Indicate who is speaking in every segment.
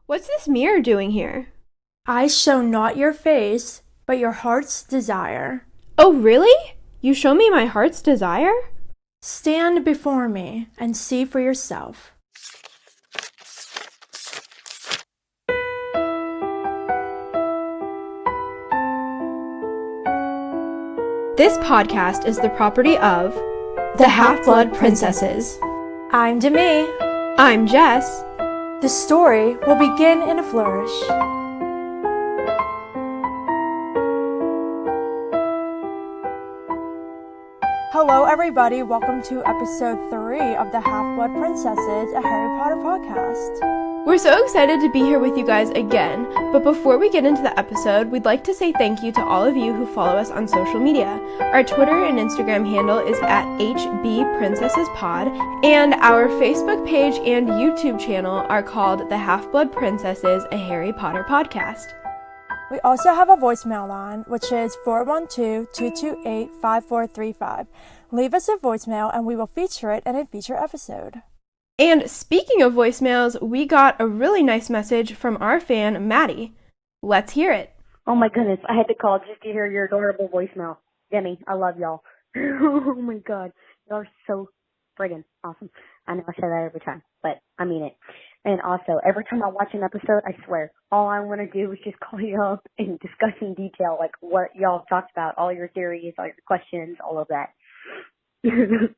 Speaker 1: What's this mirror doing here?
Speaker 2: I show not your face, but your heart's desire.
Speaker 1: Oh, really? You show me my heart's desire?
Speaker 2: Stand before me and see for yourself.
Speaker 1: This podcast is the property of
Speaker 2: The Half-Blood Princesses. I'm Demi.
Speaker 1: I'm Jess.
Speaker 2: The story will begin in a flourish. Hello everybody, welcome to episode 3 of The Half-Blood Princesses, a Harry Potter podcast.
Speaker 1: We're so excited to be here with you guys again, but before we get into the episode, we'd like to say thank you to all of you who follow us on social media. Our Twitter and Instagram handle is at HBPrincessesPod, and our Facebook page and YouTube channel are called The Half-Blood Princesses, a Harry Potter podcast.
Speaker 2: We also have a voicemail line, which is 412-228-5435. Leave us a voicemail and we will feature it in a future episode.
Speaker 1: And speaking of voicemails, we got a really nice message from our fan, Maddie. Let's hear it.
Speaker 3: Oh my goodness, I had to call just to hear your adorable voicemail. Demi, I love y'all. Oh my god, y'all are so friggin' awesome. I know I say that every time, but I mean it. And also, every time I watch an episode, I swear, all I want to do is just call you up and discuss in detail, like, what y'all talked about, all your theories, all your questions, all of that. and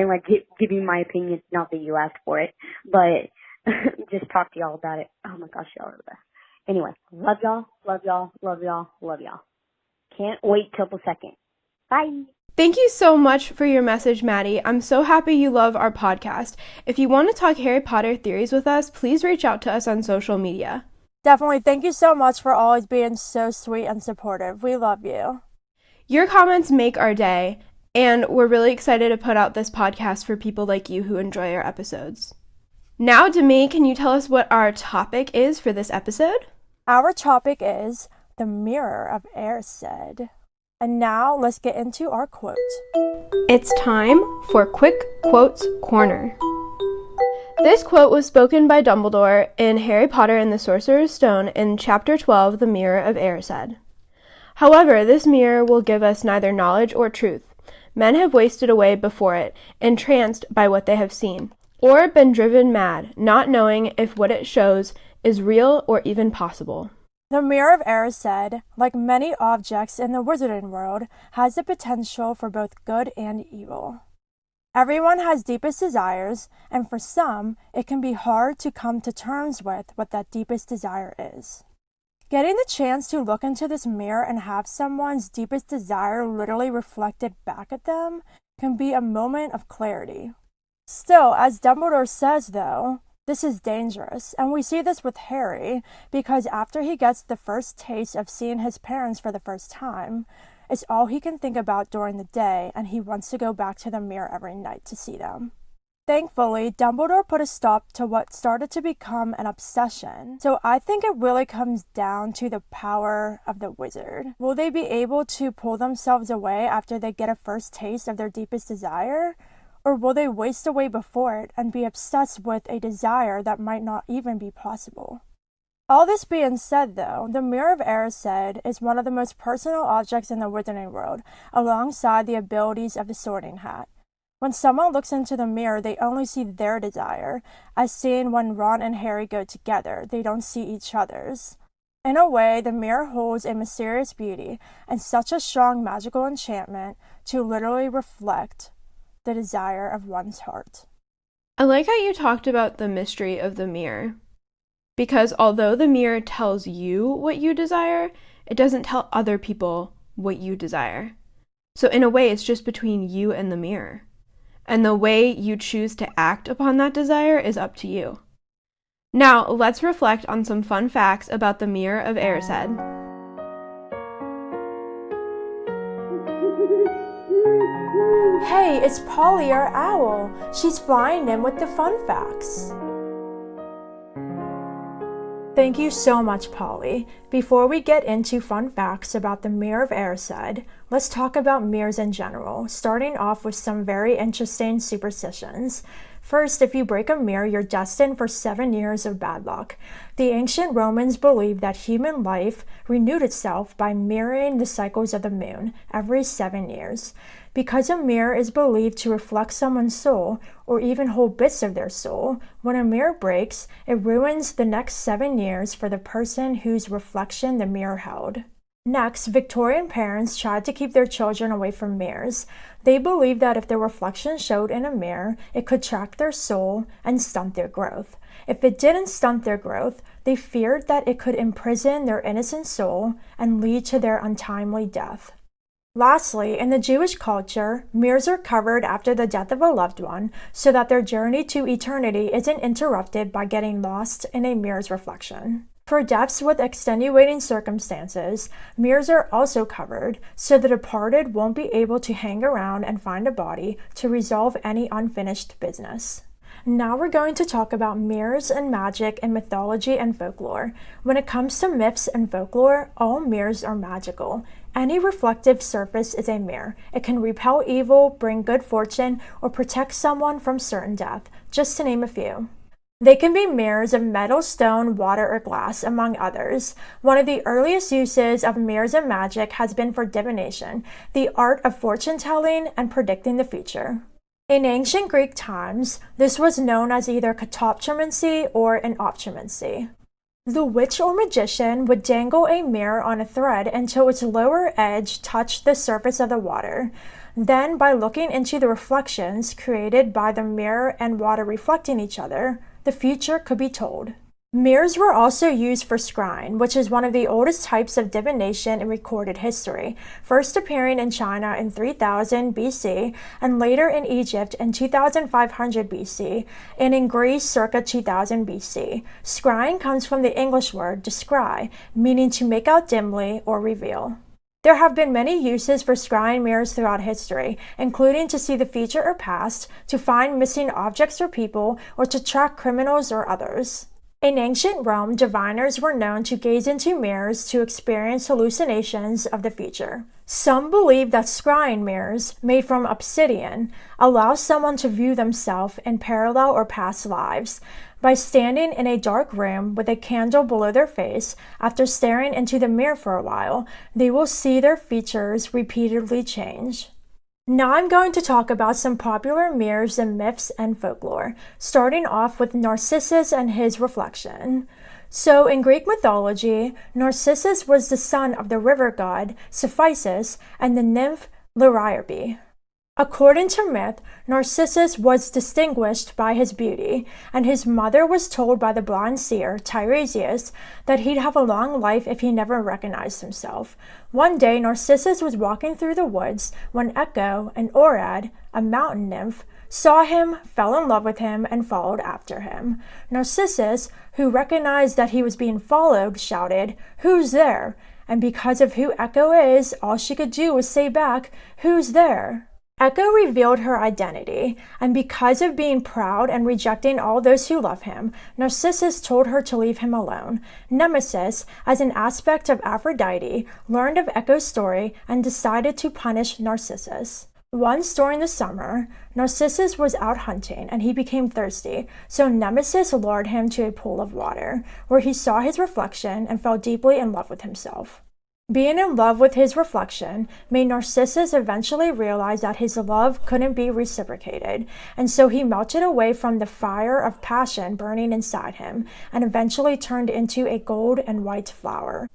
Speaker 3: like, give you my opinion, not that you asked for it, but just talk to y'all about it. Oh my gosh, y'all are the best. Anyway, love y'all, love y'all, love y'all, love y'all. Can't wait till the second. Bye.
Speaker 1: Thank you so much for your message, Maddie. I'm so happy you love our podcast. If you want to talk Harry Potter theories with us, please reach out to us on social media.
Speaker 2: Definitely. Thank you so much for always being so sweet and supportive. We love you.
Speaker 1: Your comments make our day, and we're really excited to put out this podcast for people like you who enjoy our episodes. Now, Demi, can you tell us what our topic is for this episode?
Speaker 2: Our topic is the Mirror of Erised. And now, let's get into our quote.
Speaker 1: It's time for Quick Quotes Corner. This quote was spoken by Dumbledore in Harry Potter and the Sorcerer's Stone in Chapter 12, The Mirror of Erised. However, this mirror will give us neither knowledge or truth. Men have wasted away before it, entranced by what they have seen, or been driven mad, not knowing if what it shows is real or even possible.
Speaker 2: The Mirror of Erised, like many objects in the wizarding world, has the potential for both good and evil. Everyone has deepest desires, and for some, it can be hard to come to terms with what that deepest desire is. Getting the chance to look into this mirror and have someone's deepest desire literally reflected back at them can be a moment of clarity. Still, as Dumbledore says, though, this is dangerous, and we see this with Harry, because after he gets the first taste of seeing his parents for the first time, it's all he can think about during the day, and he wants to go back to the mirror every night to see them. Thankfully, Dumbledore put a stop to what started to become an obsession, so I think it really comes down to the power of the wizard. Will they be able to pull themselves away after they get a first taste of their deepest desire? Or will they waste away before it and be obsessed with a desire that might not even be possible? All this being said, though, the Mirror of Erised is one of the most personal objects in the wizarding world, alongside the abilities of the Sorting Hat. When someone looks into the mirror, they only see their desire, as seen when Ron and Harry go together. They don't see each other's. In a way, the mirror holds a mysterious beauty and such a strong magical enchantment to literally reflect the desire of one's heart.
Speaker 1: I like how you talked about the mystery of the mirror, because although the mirror tells you what you desire, it doesn't tell other people what you desire. So in a way, it's just between you and the mirror. And the way you choose to act upon that desire is up to you. Now, let's reflect on some fun facts about the Mirror of Erised.
Speaker 2: Hey, it's Polly, our owl. She's flying in with the fun facts. Thank you so much, Polly. Before we get into fun facts about the Mirror of Erised, let's talk about mirrors in general, starting off with some very interesting superstitions. First, if you break a mirror, you're destined for 7 years of bad luck. The ancient Romans believed that human life renewed itself by mirroring the cycles of the moon every 7 years. Because a mirror is believed to reflect someone's soul, or even hold bits of their soul, when a mirror breaks, it ruins the next 7 years for the person whose reflection the mirror held. Next, Victorian parents tried to keep their children away from mirrors. They believed that if their reflection showed in a mirror, it could track their soul and stunt their growth. If it didn't stunt their growth, they feared that it could imprison their innocent soul and lead to their untimely death. Lastly, in the Jewish culture, mirrors are covered after the death of a loved one so that their journey to eternity isn't interrupted by getting lost in a mirror's reflection. For deaths with extenuating circumstances, mirrors are also covered so the departed won't be able to hang around and find a body to resolve any unfinished business. Now we're going to talk about mirrors and magic in mythology and folklore. When it comes to myths and folklore, all mirrors are magical. Any reflective surface is a mirror. It can repel evil, bring good fortune, or protect someone from certain death, just to name a few. They can be mirrors of metal, stone, water, or glass, among others. One of the earliest uses of mirrors in magic has been for divination, the art of fortune-telling and predicting the future. In ancient Greek times, this was known as either catoptromancy or an optromancy. The witch or magician would dangle a mirror on a thread until its lower edge touched the surface of the water. Then, by looking into the reflections created by the mirror and water reflecting each other, the future could be told. Mirrors were also used for scrying, which is one of the oldest types of divination in recorded history, first appearing in China in 3000 BC and later in Egypt in 2500 BC and in Greece circa 2000 BC. Scrying comes from the English word descry, meaning to make out dimly or reveal. There have been many uses for scrying mirrors throughout history, including to see the future or past, to find missing objects or people, or to track criminals or others. In ancient Rome, diviners were known to gaze into mirrors to experience hallucinations of the future. Some believe that scrying mirrors, made from obsidian, allow someone to view themselves in parallel or past lives. By standing in a dark room with a candle below their face, after staring into the mirror for a while, they will see their features repeatedly change. Now I'm going to talk about some popular mirrors in myths and folklore, starting off with Narcissus and his reflection. So in Greek mythology, Narcissus was the son of the river god Cephisus and the nymph Liriope. According to myth, Narcissus was distinguished by his beauty, and his mother was told by the blind seer, Tiresias, that he'd have a long life if he never recognized himself. One day, Narcissus was walking through the woods when Echo, an Oread, a mountain nymph, saw him, fell in love with him, and followed after him. Narcissus, who recognized that he was being followed, shouted, "Who's there?" And because of who Echo is, all she could do was say back, "Who's there?" Echo revealed her identity, and because of being proud and rejecting all those who love him, Narcissus told her to leave him alone. Nemesis, as an aspect of Aphrodite, learned of Echo's story and decided to punish Narcissus. Once during the summer, Narcissus was out hunting and he became thirsty, so Nemesis lured him to a pool of water, where he saw his reflection and fell deeply in love with himself. Being in love with his reflection made Narcissus eventually realize that his love couldn't be reciprocated, and so he melted away from the fire of passion burning inside him and eventually turned into a gold and white flower.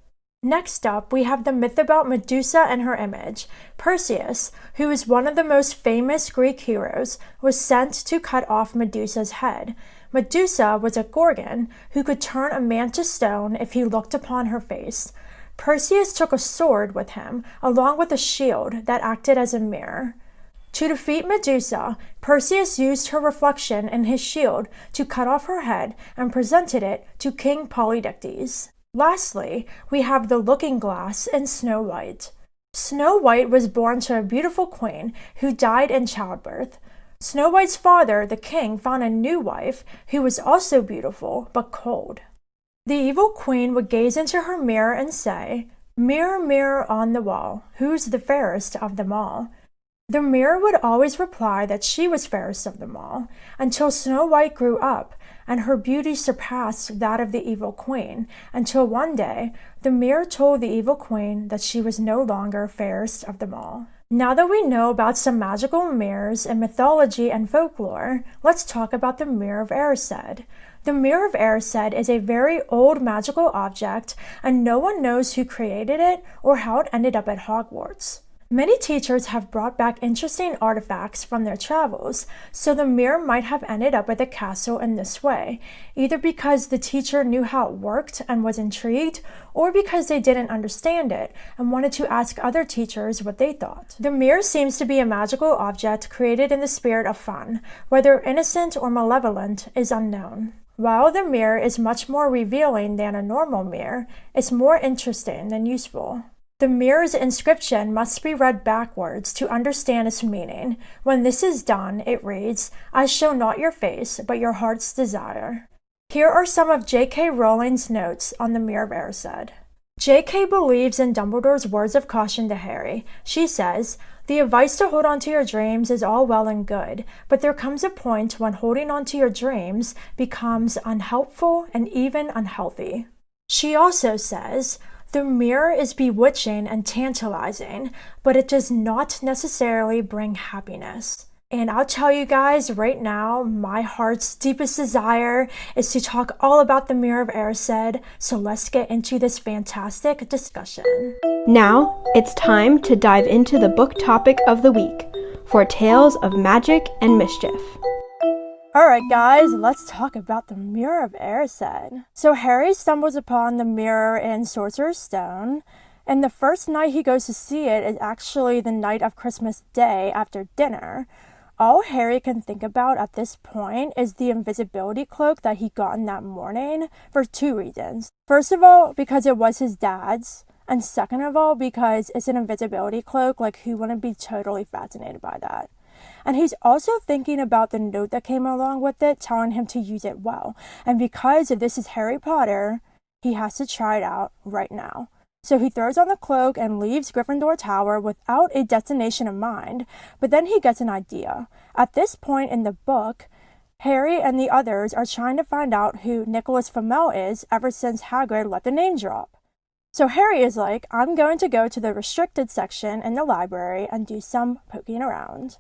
Speaker 2: Next up, we have the myth about Medusa and her image. Perseus, who is one of the most famous Greek heroes, was sent to cut off Medusa's head. Medusa was a gorgon who could turn a man to stone if he looked upon her face. Perseus took a sword with him, along with a shield that acted as a mirror. To defeat Medusa, Perseus used her reflection in his shield to cut off her head and presented it to King Polydectes. Lastly, we have the looking glass in Snow White. Snow White was born to a beautiful queen who died in childbirth. Snow White's father, the king, found a new wife who was also beautiful but cold. The evil queen would gaze into her mirror and say, "Mirror, mirror on the wall, who's the fairest of them all?" The mirror would always reply that she was fairest of them all, until Snow White grew up and her beauty surpassed that of the evil queen, until one day the mirror told the evil queen that she was no longer fairest of them all. Now that we know about some magical mirrors in mythology and folklore, let's talk about the Mirror of Erised. The Mirror of Erised is a very old magical object, and no one knows who created it or how it ended up at Hogwarts. Many teachers have brought back interesting artifacts from their travels, so the mirror might have ended up at the castle in this way, either because the teacher knew how it worked and was intrigued, or because they didn't understand it and wanted to ask other teachers what they thought. The mirror seems to be a magical object created in the spirit of fun, whether innocent or malevolent is unknown. While the mirror is much more revealing than a normal mirror, it's more interesting than useful. The mirror's inscription must be read backwards to understand its meaning. When this is done, it reads, "I show not your face, but your heart's desire." Here are some of J.K. Rowling's notes on the Mirror of Erised. J.K. believes in Dumbledore's words of caution to Harry. She says, "The advice to hold on to your dreams is all well and good, but there comes a point when holding on to your dreams becomes unhelpful and even unhealthy." She also says, "The mirror is bewitching and tantalizing, but it does not necessarily bring happiness." And I'll tell you guys right now, my heart's deepest desire is to talk all about the Mirror of Erised, so let's get into this fantastic discussion.
Speaker 1: Now, it's time to dive into the book topic of the week for Tales of Magic and Mischief.
Speaker 2: Alright guys, let's talk about the Mirror of Erised. So Harry stumbles upon the mirror in Sorcerer's Stone, and the first night he goes to see it is actually the night of Christmas Day after dinner. All Harry can think about at this point is the invisibility cloak that he got in that morning for two reasons. First of all, because it was his dad's, and second of all, because it's an invisibility cloak, like who wouldn't be totally fascinated by that? And he's also thinking about the note that came along with it, telling him to use it well. And because this is Harry Potter, he has to try it out right now. So he throws on the cloak and leaves Gryffindor Tower without a destination in mind. But then he gets an idea. At this point in the book, Harry and the others are trying to find out who Nicholas Flamel is ever since Hagrid let the name drop. So Harry is like, I'm going to go to the restricted section in the library and do some poking around.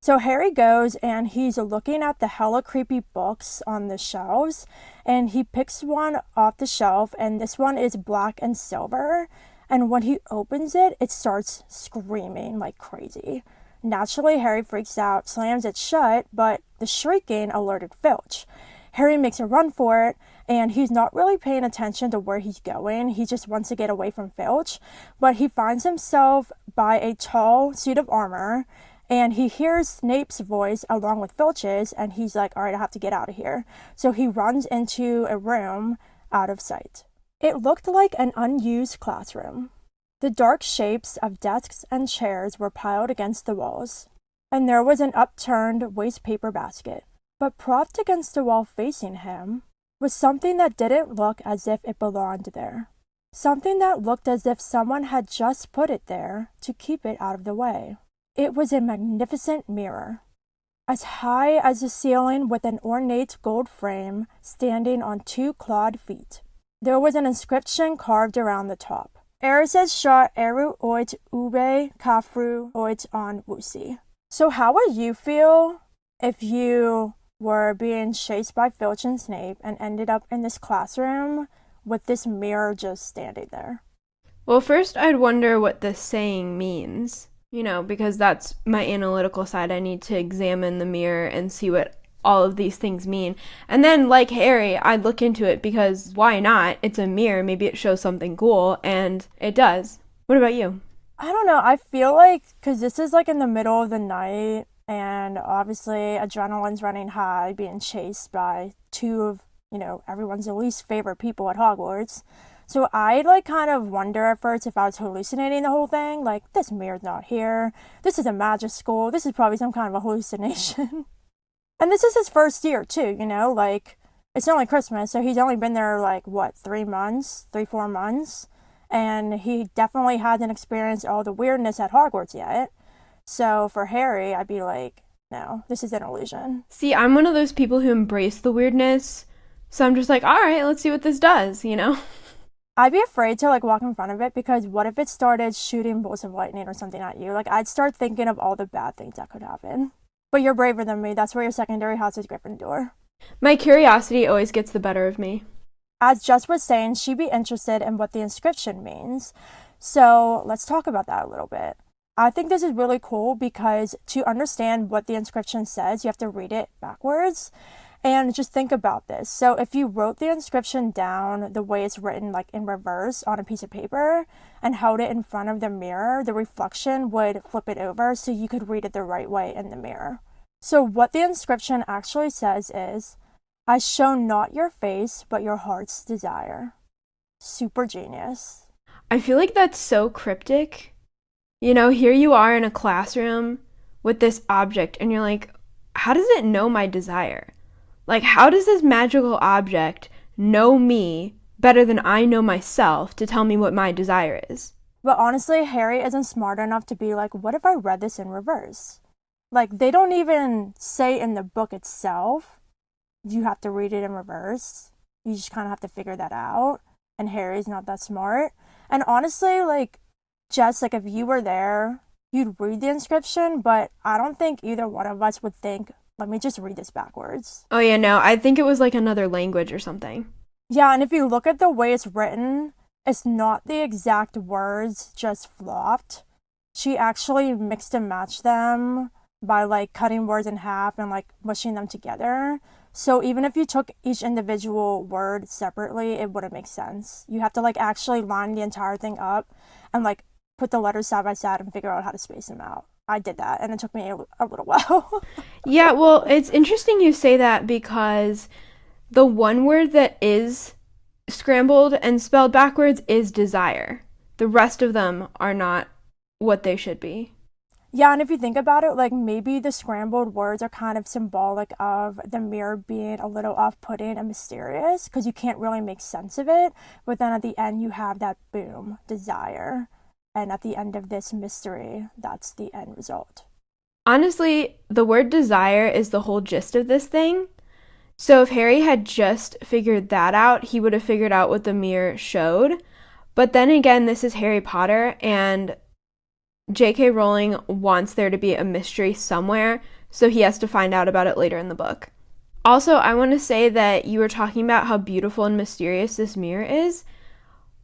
Speaker 2: So Harry goes and he's looking at the hella creepy books on the shelves, and he picks one off the shelf, and this one is black and silver, and when he opens it, it starts screaming like crazy. Naturally, Harry freaks out, slams it shut, but the shrieking alerted Filch. Harry makes a run for it, and he's not really paying attention to where he's going. He just wants to get away from Filch, but he finds himself by a tall suit of armor, and he hears Snape's voice along with Filch's, and he's like, all right, I have to get out of here. So he runs into a room out of sight. It looked like an unused classroom. The dark shapes of desks and chairs were piled against the walls, and there was an upturned waste paper basket. But propped against the wall facing him was something that didn't look as if it belonged there. Something that looked as if someone had just put it there to keep it out of the way. It was a magnificent mirror, as high as the ceiling with an ornate gold frame standing on two clawed feet. There was an inscription carved around the top. Erised shot eru oit ube kafru oit on wusi. So how would you feel if you were being chased by Filch and Snape and ended up in this classroom with this mirror just standing there?
Speaker 1: Well, first I'd wonder what this saying means. Because that's my analytical side. I need to examine the mirror and see what all of these things mean. And then, like Harry, I'd look into it because why not? It's a mirror. Maybe it shows something cool, and it does. What about you?
Speaker 2: I don't know. I feel like, because this is like in the middle of the night, and obviously adrenaline's running high, being chased by two of, everyone's least favorite people at Hogwarts. So I kind of wonder at first if I was hallucinating the whole thing. Like, this mirror's not here. This is a magic school. This is probably some kind of a hallucination. And this is his first year too, it's only Christmas, so he's only been there 3 months, 4 months. And he definitely hasn't experienced all the weirdness at Hogwarts yet. So for Harry, I'd be like, no, this is an illusion.
Speaker 1: See, I'm one of those people who embrace the weirdness. So I'm just like, all right, let's see what this does, you know?
Speaker 2: I'd be afraid to like walk in front of it because what if it started shooting bolts of lightning or something at you? Like I'd start thinking of all the bad things that could happen. But you're braver than me. That's where your secondary house is Gryffindor.
Speaker 1: My curiosity always gets the better of me.
Speaker 2: As Jess was saying, she'd be interested in what the inscription means. So let's talk about that a little bit. I think this is really cool because to understand what the inscription says, you have to read it backwards. And just think about this. So if you wrote the inscription down the way it's written, like in reverse on a piece of paper, and held it in front of the mirror, the reflection would flip it over so you could read it the right way in the mirror. So what the inscription actually says is, I show not your face, but your heart's desire. Super genius.
Speaker 1: I feel like that's so cryptic. You know, here you are in a classroom with this object, and you're like, how does it know my desire? Like, how does this magical object know me better than I know myself to tell me what my desire is?
Speaker 2: But honestly, Harry isn't smart enough to be like, what if I read this in reverse? Like, they don't even say in the book itself, you have to read it in reverse. You just kind of have to figure that out. And Harry's not that smart. And honestly, like, Jess, like, if you were there, you'd read the inscription, but I don't think either one of us would think, let me just read this backwards.
Speaker 1: Oh yeah, no, I think it was like another language or something.
Speaker 2: Yeah, and if you look at the way it's written, it's not the exact words, just flopped. She actually mixed and matched them by like cutting words in half and like mushing them together. So even if you took each individual word separately, it wouldn't make sense. You have to like actually line the entire thing up and like put the letters side by side and figure out how to space them out. I did that, and it took me a little while.
Speaker 1: Yeah, well, it's interesting you say that because the one word that is scrambled and spelled backwards is desire. The rest of them are not what they should be.
Speaker 2: Yeah, and if you think about it, like maybe the scrambled words are kind of symbolic of the mirror being a little off-putting and mysterious because you can't really make sense of it. But then at the end, you have that boom, desire. And at the end of this mystery, that's the end result.
Speaker 1: Honestly, the word desire is the whole gist of this thing. So if Harry had just figured that out, he would have figured out what the mirror showed. But then again, this is Harry Potter, and J.K. Rowling wants there to be a mystery somewhere, so he has to find out about it later in the book. Also, I want to say that you were talking about how beautiful and mysterious this mirror is.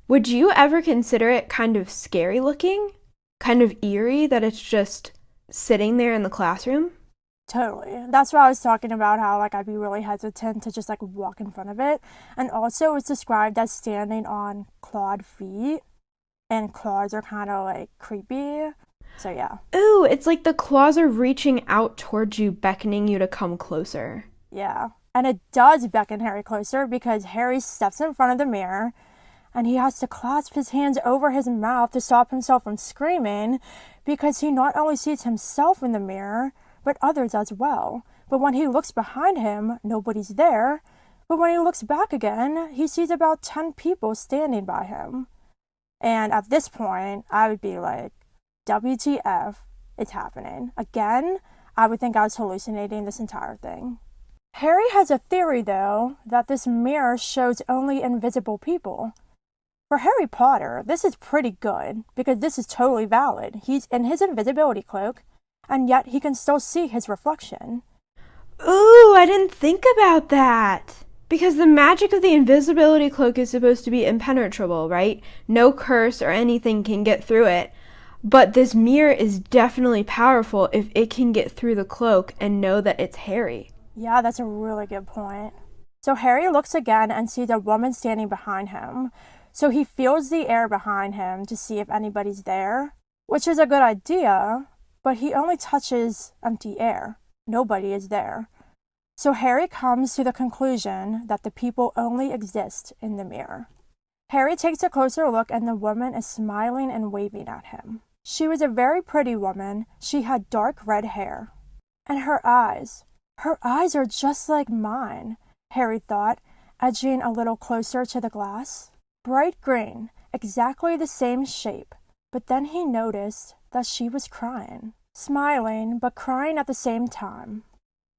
Speaker 1: Would you ever consider it kind of scary looking? Kind of eerie that it's just sitting there in the classroom?
Speaker 2: Totally. That's why I was talking about how like I'd be really hesitant to just like walk in front of it. And also it's described as standing on clawed feet. And claws are kind of like creepy. So yeah.
Speaker 1: Ooh, it's like the claws are reaching out towards you, beckoning you to come closer.
Speaker 2: Yeah. And it does beckon Harry closer because Harry steps in front of the mirror and he has to clasp his hands over his mouth to stop himself from screaming because he not only sees himself in the mirror, but others as well. But when he looks behind him, nobody's there. But when he looks back again, he sees about 10 people standing by him. And at this point, I would be like, WTF, it's happening. Again, I would think I was hallucinating this entire thing. Harry has a theory, though, that this mirror shows only invisible people. For Harry Potter, this is pretty good, because this is totally valid. He's in his invisibility cloak, and yet he can still see his reflection.
Speaker 1: Ooh, I didn't think about that. Because the magic of the invisibility cloak is supposed to be impenetrable, right? No curse or anything can get through it. But this mirror is definitely powerful if it can get through the cloak and know that it's Harry.
Speaker 2: Yeah, that's a really good point. So Harry looks again and sees a woman standing behind him. So he feels the air behind him to see if anybody's there, which is a good idea, but he only touches empty air. Nobody is there. So Harry comes to the conclusion that the people only exist in the mirror. Harry takes a closer look and the woman is smiling and waving at him. She was a very pretty woman. She had dark red hair. And her eyes are just like mine, Harry thought, edging a little closer to the glass. Bright green, exactly the same shape. But then he noticed that she was crying. smiling but crying at the same time.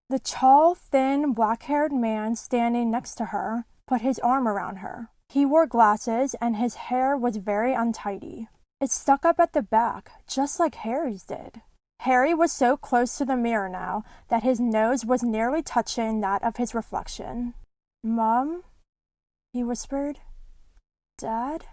Speaker 2: The tall, thin, black-haired man standing next to her put his arm around her. He wore glasses and his hair was very untidy. It stuck up at the back, just like Harry's did. Harry was so close to the mirror now that his nose was nearly touching that of his reflection. "Mom?" he whispered. "Dad?"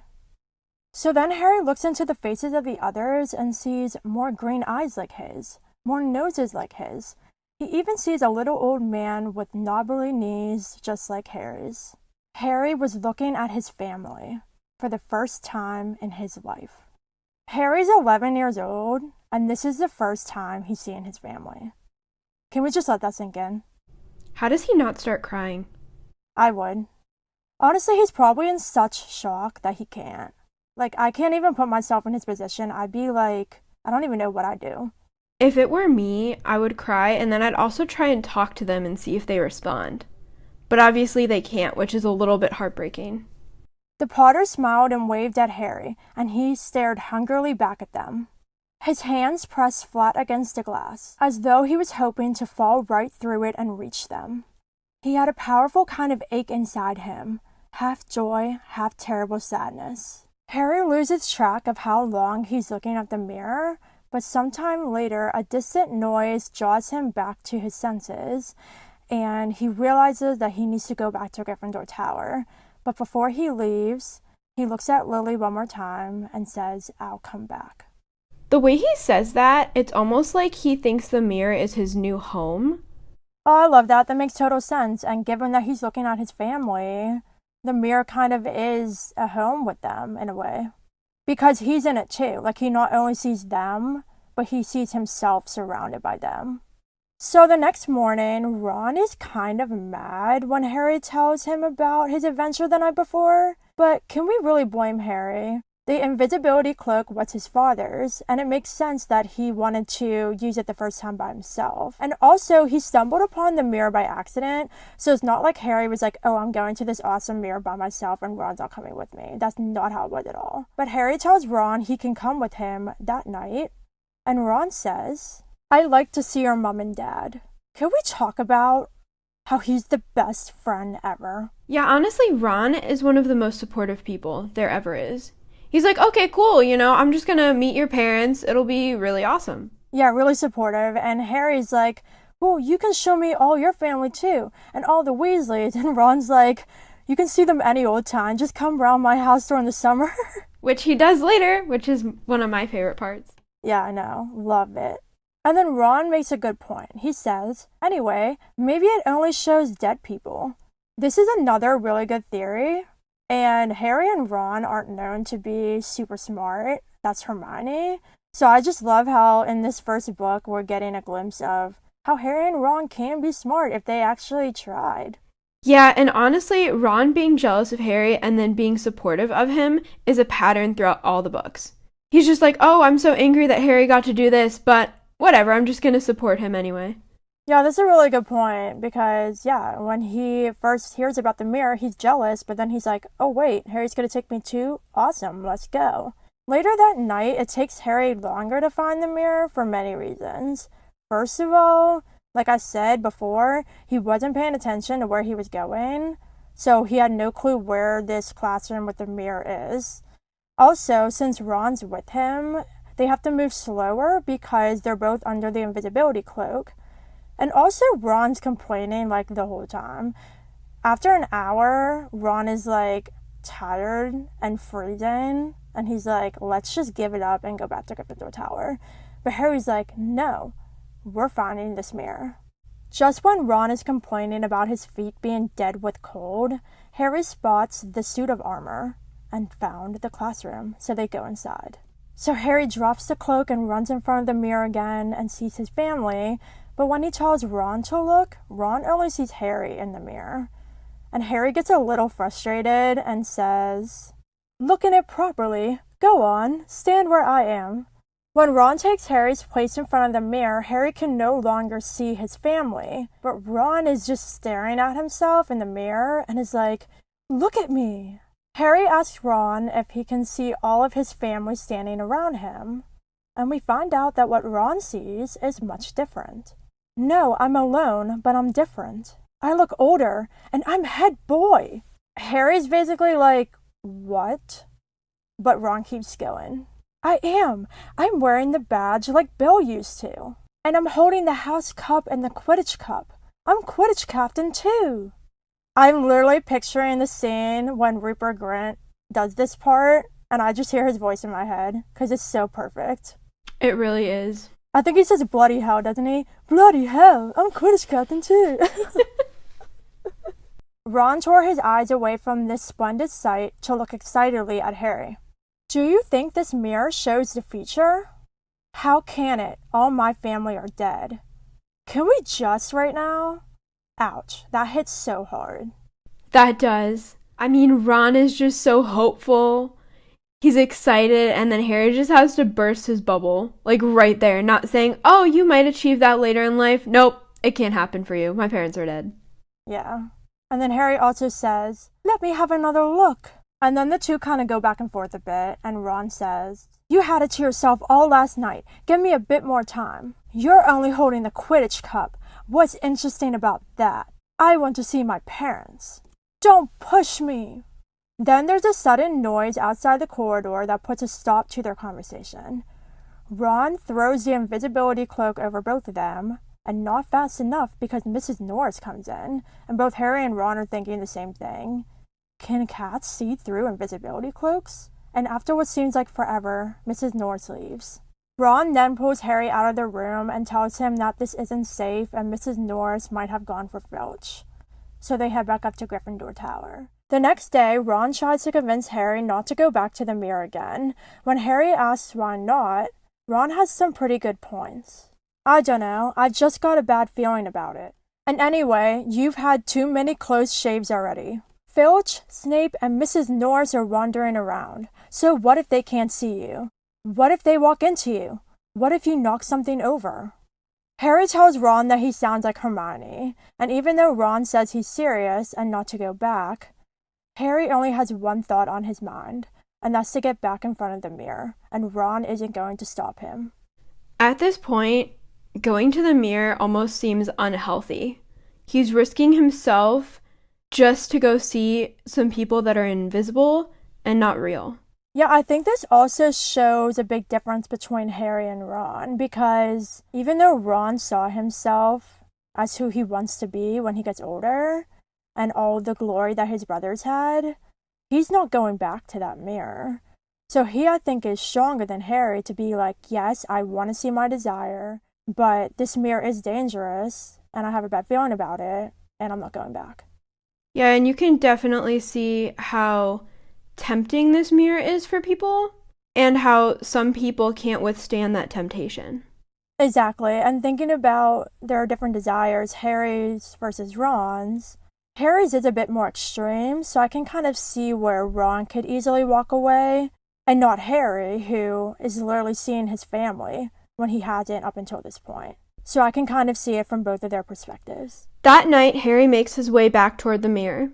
Speaker 2: So then Harry looks into the faces of the others and sees more green eyes like his, more noses like his. He even sees a little old man with knobbly knees just like Harry's. Harry was looking at his family for the first time in his life. Harry's 11 years old, and this is the first time he's seeing his family. Can we just let that sink in?
Speaker 1: How does he not start crying?
Speaker 2: I would. Honestly, he's probably in such shock that he can't. Like, I can't even put myself in his position. I'd be like, I don't even know what I'd do.
Speaker 1: If it were me, I would cry, and then I'd also try and talk to them and see if they respond. But obviously they can't, which is a little bit heartbreaking.
Speaker 2: The Potter smiled and waved at Harry, and he stared hungrily back at them. His hands pressed flat against the glass, as though he was hoping to fall right through it and reach them. He had a powerful kind of ache inside him, half joy, half terrible sadness. Harry loses track of how long he's looking at the mirror, but sometime later a distant noise draws him back to his senses, and he realizes that he needs to go back to Gryffindor Tower. But before he leaves, he looks at Lily one more time and says, "I'll come back."
Speaker 1: The way he says that, it's almost like he thinks the mirror is his new home.
Speaker 2: Oh, I love that. That makes total sense. And given that he's looking at his family, the mirror kind of is a home with them in a way. Because he's in it too. Like, he not only sees them, but he sees himself surrounded by them. So the next morning, Ron is kind of mad when Harry tells him about his adventure the night before. But can we really blame Harry? The invisibility cloak was his father's, and it makes sense that he wanted to use it the first time by himself. And also, he stumbled upon the mirror by accident, so it's not like Harry was like, "Oh, I'm going to this awesome mirror by myself and Ron's not coming with me." That's not how it was at all. But Harry tells Ron he can come with him that night, and Ron says, "I'd like to see your mom and dad." Can we talk about how he's the best friend ever?
Speaker 1: Yeah, honestly, Ron is one of the most supportive people there ever is. He's like, "Okay, cool, I'm just gonna meet your parents. It'll be really awesome."
Speaker 2: Yeah, really supportive. And Harry's like, "Well, you can show me all your family too, and all the Weasleys." And Ron's like, "You can see them any old time. Just come round my house during the summer."
Speaker 1: Which he does later, which is one of my favorite parts.
Speaker 2: Yeah, I know. Love it. And then Ron makes a good point. He says, "Anyway, maybe it only shows dead people." This is another really good theory. And Harry and Ron aren't known to be super smart. That's Hermione. So I just love how in this first book we're getting a glimpse of how Harry and Ron can be smart if they actually tried.
Speaker 1: Yeah, and honestly, Ron being jealous of Harry and then being supportive of him is a pattern throughout all the books. He's just like, "Oh, I'm so angry that Harry got to do this, but whatever, I'm just gonna support him anyway."
Speaker 2: Yeah, that's a really good point because, yeah, when he first hears about the mirror, he's jealous, but then he's like, "Oh, wait, Harry's going to take me too? Awesome, let's go." Later that night, it takes Harry longer to find the mirror for many reasons. First of all, like I said before, he wasn't paying attention to where he was going, so he had no clue where this classroom with the mirror is. Also, since Ron's with him, they have to move slower because they're both under the invisibility cloak. And also, Ron's complaining like the whole time. After an hour, Ron is like tired and freezing, and he's like, "Let's just give it up and go back to Gryffindor Tower." But Harry's like, "No, we're finding this mirror." Just when Ron is complaining about his feet being dead with cold, Harry spots the suit of armor and found the classroom, so they go inside. So Harry drops the cloak and runs in front of the mirror again and sees his family. But when he tells Ron to look, Ron only sees Harry in the mirror. And Harry gets a little frustrated and says, "Look in it properly. Go on, stand where I am." When Ron takes Harry's place in front of the mirror, Harry can no longer see his family. But Ron is just staring at himself in the mirror and is like, "Look at me." Harry asks Ron if he can see all of his family standing around him. and we find out that what Ron sees is much different. No, I'm alone, but I'm different. I look older, and I'm head boy. Harry's basically like, what? But Ron keeps going. I am. I'm wearing the badge like Bill used to. And I'm holding the house cup and the Quidditch cup. I'm Quidditch captain too. I'm literally picturing the scene when Rupert Grint does this part, and I just hear his voice in my head, because it's so perfect.
Speaker 1: It really is.
Speaker 2: I think he says bloody hell, doesn't he? Bloody hell, I'm Quidditch captain too. Ron tore his eyes away from this splendid sight to look excitedly at Harry. Do you think this mirror shows the future? How can it? All my family are dead. Can we just right now? Ouch, that hits so hard.
Speaker 1: That does. I mean, Ron is just so hopeful. He's excited, and then Harry just has to burst his bubble, like right there, not saying, oh, you might achieve that later in life. Nope, it can't happen for you. My parents are dead.
Speaker 2: Yeah. And then Harry also says, let me have another look. And then the two kind of go back and forth a bit, and Ron says, you had it to yourself all last night. Give me a bit more time. You're only holding the Quidditch cup. What's interesting about that? I want to see my parents. Don't push me. Then there's a sudden noise outside the corridor that puts a stop to their conversation. Ron throws the invisibility cloak over both of them, and not fast enough because Mrs. Norris comes in, and both Harry and Ron are thinking the same thing. Can cats see through invisibility cloaks? And after what seems like forever, Mrs. Norris leaves. Ron then pulls Harry out of the room and tells him that this isn't safe and Mrs. Norris might have gone for Filch. So they head back up to Gryffindor Tower. The next day, Ron tries to convince Harry not to go back to the mirror again. When Harry asks why not, Ron has some pretty good points. I don't know, I just got a bad feeling about it. And anyway, you've had too many close shaves already. Filch, Snape, and Mrs. Norris are wandering around. So what if they can't see you? What if they walk into you? What if you knock something over? Harry tells Ron that he sounds like Hermione, and even though Ron says he's serious and not to go back, Harry only has one thought on his mind, and that's to get back in front of the mirror, and Ron isn't going to stop him.
Speaker 1: At this point, going to the mirror almost seems unhealthy. He's risking himself just to go see some people that are invisible and not real.
Speaker 2: Yeah, I think this also shows a big difference between Harry and Ron, because even though Ron saw himself as who he wants to be when he gets older, and all the glory that his brothers had, he's not going back to that mirror. So he, I think, is stronger than Harry to be like, yes, I want to see my desire, but this mirror is dangerous, and I have a bad feeling about it, and I'm not going back.
Speaker 1: Yeah, and you can definitely see how tempting this mirror is for people, and how some people can't withstand that temptation.
Speaker 2: Exactly, and thinking about there are different desires, Harry's versus Ron's. Harry's is a bit more extreme, so I can kind of see where Ron could easily walk away, and not Harry, who is literally seeing his family when he hasn't up until this point. So I can kind of see it from both of their perspectives.
Speaker 1: That night, Harry makes his way back toward the mirror.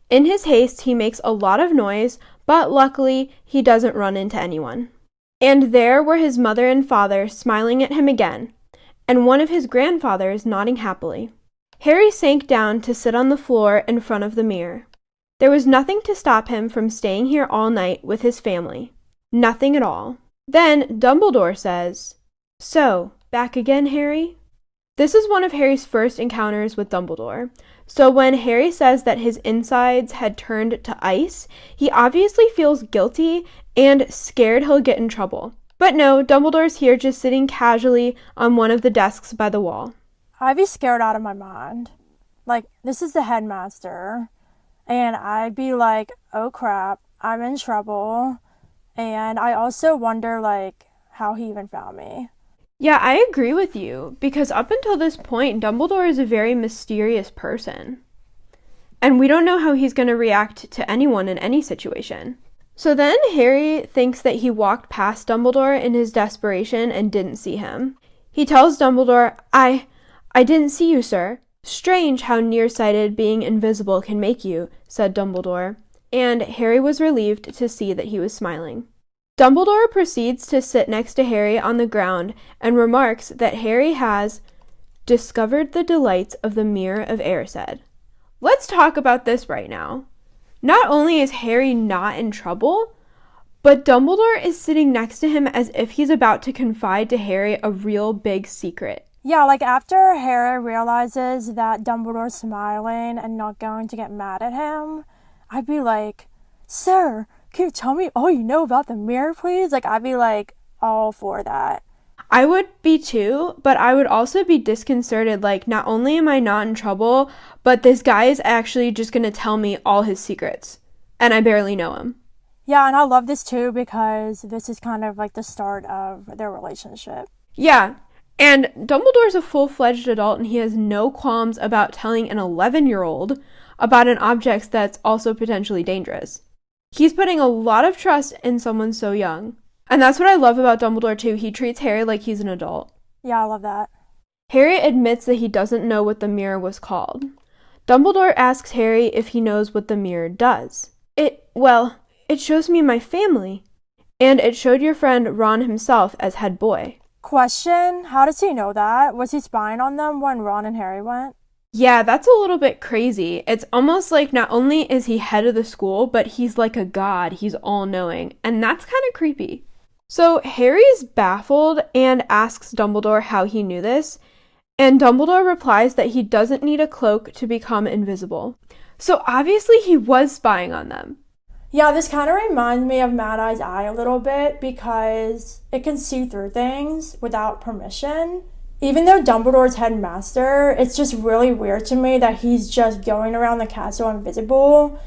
Speaker 1: In his haste, he makes a lot of noise, but luckily, he doesn't run into anyone. And there were his mother and father smiling at him again, and one of his grandfathers nodding happily. Harry sank down to sit on the floor in front of the mirror. There was nothing to stop him from staying here all night with his family. Nothing at all. Then Dumbledore says, "So, back again, Harry?" This is one of Harry's first encounters with Dumbledore. So when Harry says that his insides had turned to ice, he obviously feels guilty and scared he'll get in trouble. But no, Dumbledore's here just sitting casually on one of the desks by the wall.
Speaker 2: I'd be scared out of my mind. Like, this is the headmaster, and I'd be like, oh crap, I'm in trouble. And I also wonder, like, how he even found me.
Speaker 1: Yeah, I agree with you, because up until this point, Dumbledore is a very mysterious person. And we don't know how he's going to react to anyone in any situation. So then Harry thinks that he walked past Dumbledore in his desperation and didn't see him. He tells Dumbledore, I didn't see you, sir." "Strange how nearsighted being invisible can make you," said Dumbledore, and Harry was relieved to see that he was smiling. Dumbledore proceeds to sit next to Harry on the ground and remarks that Harry has discovered the delights of the Mirror of Erised. Let's talk about this right now. Not only is Harry not in trouble, but Dumbledore is sitting next to him as if he's about to confide to Harry a real big secret.
Speaker 2: Yeah, like after Harry realizes that Dumbledore's smiling and not going to get mad at him, I'd be like, "Sir, can you tell me all you know about the mirror, please?" Like, I'd be like, all for that.
Speaker 1: I would be too, but I would also be disconcerted, like, not only am I not in trouble, but this guy is actually just gonna tell me all his secrets, and I barely know him.
Speaker 2: Yeah, and I love this too because this is kind of like the start of their relationship.
Speaker 1: Yeah, and Dumbledore's a full-fledged adult and he has no qualms about telling an 11-year-old about an object that's also potentially dangerous. He's putting a lot of trust in someone so young. And that's what I love about Dumbledore too. He treats Harry like he's an adult.
Speaker 2: Yeah, I love that.
Speaker 1: Harry admits that he doesn't know what the mirror was called. Dumbledore asks Harry if he knows what the mirror does. It shows me my family. And it showed your friend Ron himself as head boy.
Speaker 2: Question, how does he know that? Was he spying on them when Ron and Harry went?
Speaker 1: Yeah, that's a little bit crazy. It's almost like not only is he head of the school, but he's like a god. He's all-knowing. And that's kind of creepy. So Harry's baffled and asks Dumbledore how he knew this, and Dumbledore replies that he doesn't need a cloak to become invisible. So obviously he was spying on them.
Speaker 2: Yeah, this kind of reminds me of Mad Eye's eye a little bit because it can see through things without permission. Even though Dumbledore's headmaster, it's just really weird to me that he's just going around the castle invisible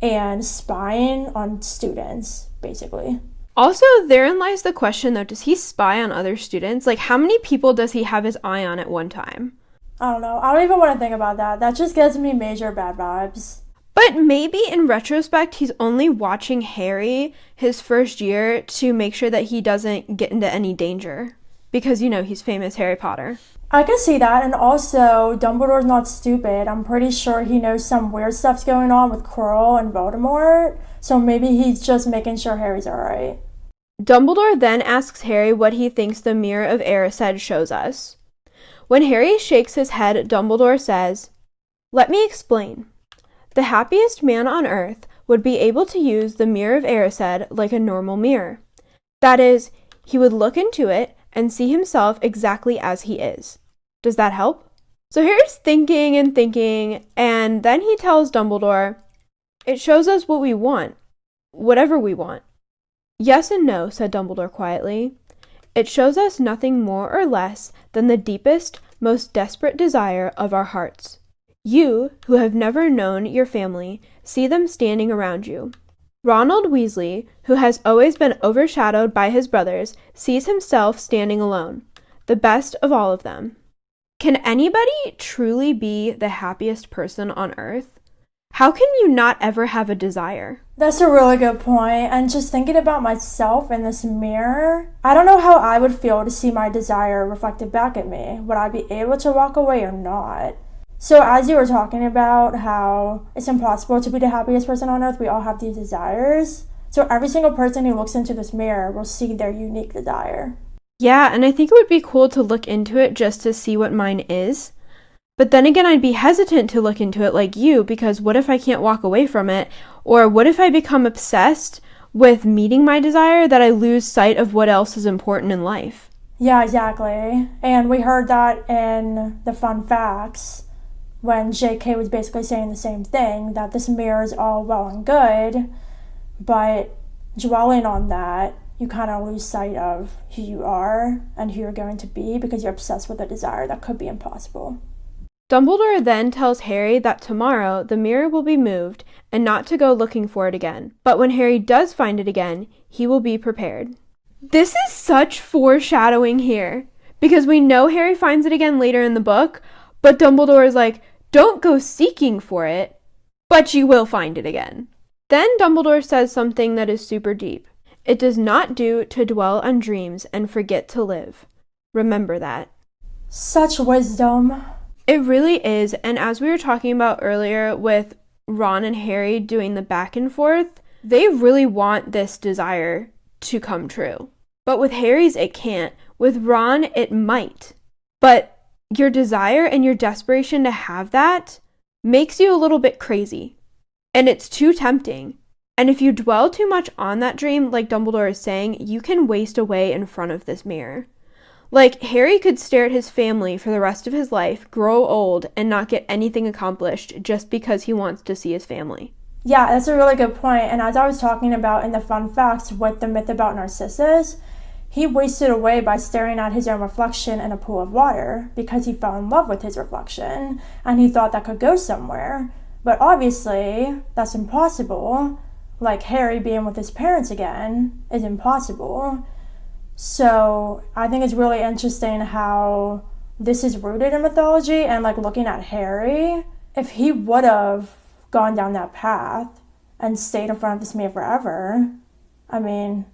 Speaker 2: and spying on students, basically.
Speaker 1: Also, therein lies the question, though, does he spy on other students? Like, how many people does he have his eye on at one time?
Speaker 2: I don't know. I don't even want to think about that. That just gives me major bad vibes.
Speaker 1: But maybe in retrospect, he's only watching Harry his first year to make sure that he doesn't get into any danger. Because, he's famous Harry Potter.
Speaker 2: I can see that, and also, Dumbledore's not stupid. I'm pretty sure he knows some weird stuff's going on with Quirrell and Voldemort, so maybe he's just making sure Harry's alright.
Speaker 1: Dumbledore then asks Harry what he thinks the Mirror of Erised shows us. When Harry shakes his head, Dumbledore says, "Let me explain. The happiest man on earth would be able to use the Mirror of Erised like a normal mirror. That is, he would look into it and see himself exactly as he is. Does that help?" So Harry's thinking, and then he tells Dumbledore, "It shows us what we want, whatever we want." "Yes and no," said Dumbledore quietly. "It shows us nothing more or less than the deepest, most desperate desire of our hearts. You, who have never known your family, see them standing around you. Ronald Weasley, who has always been overshadowed by his brothers, sees himself standing alone, the best of all of them. Can anybody truly be the happiest person on earth? How can you not ever have a desire?"
Speaker 2: That's a really good point, and just thinking about myself in this mirror, I don't know how I would feel to see my desire reflected back at me. Would I be able to walk away or not? So as you were talking about how it's impossible to be the happiest person on earth, we all have these desires. So every single person who looks into this mirror will see their unique desire.
Speaker 1: Yeah, and I think it would be cool to look into it just to see what mine is. But then again, I'd be hesitant to look into it like you, because what if I can't walk away from it? Or what if I become obsessed with meeting my desire that I lose sight of what else is important in life?
Speaker 2: Yeah, exactly. And we heard that in the fun facts when JK was basically saying the same thing, that this mirror is all well and good, but dwelling on that, you kind of lose sight of who you are and who you're going to be because you're obsessed with a desire that could be impossible.
Speaker 1: Dumbledore then tells Harry that tomorrow the mirror will be moved and not to go looking for it again. But when Harry does find it again, he will be prepared. This is such foreshadowing here, because we know Harry finds it again later in the book, but Dumbledore is like, don't go seeking for it, but you will find it again. Then Dumbledore says something that is super deep. It does not do to dwell on dreams and forget to live. Remember that.
Speaker 2: Such wisdom.
Speaker 1: It really is, and as we were talking about earlier with Ron and Harry doing the back and forth, they really want this desire to come true. But with Harry's, it can't. With Ron, it might. But your desire and your desperation to have that makes you a little bit crazy. And it's too tempting. And if you dwell too much on that dream, like Dumbledore is saying, you can waste away in front of this mirror. Like, Harry could stare at his family for the rest of his life, grow old, and not get anything accomplished just because he wants to see his family.
Speaker 2: Yeah, that's a really good point. And as I was talking about in the fun facts with the myth about Narcissus, he wasted away by staring at his own reflection in a pool of water because he fell in love with his reflection and he thought that could go somewhere. But obviously, that's impossible. Like Harry being with his parents again is impossible. So I think it's really interesting how this is rooted in mythology, and like looking at Harry, if he would have gone down that path and stayed in front of this mirror forever, I mean,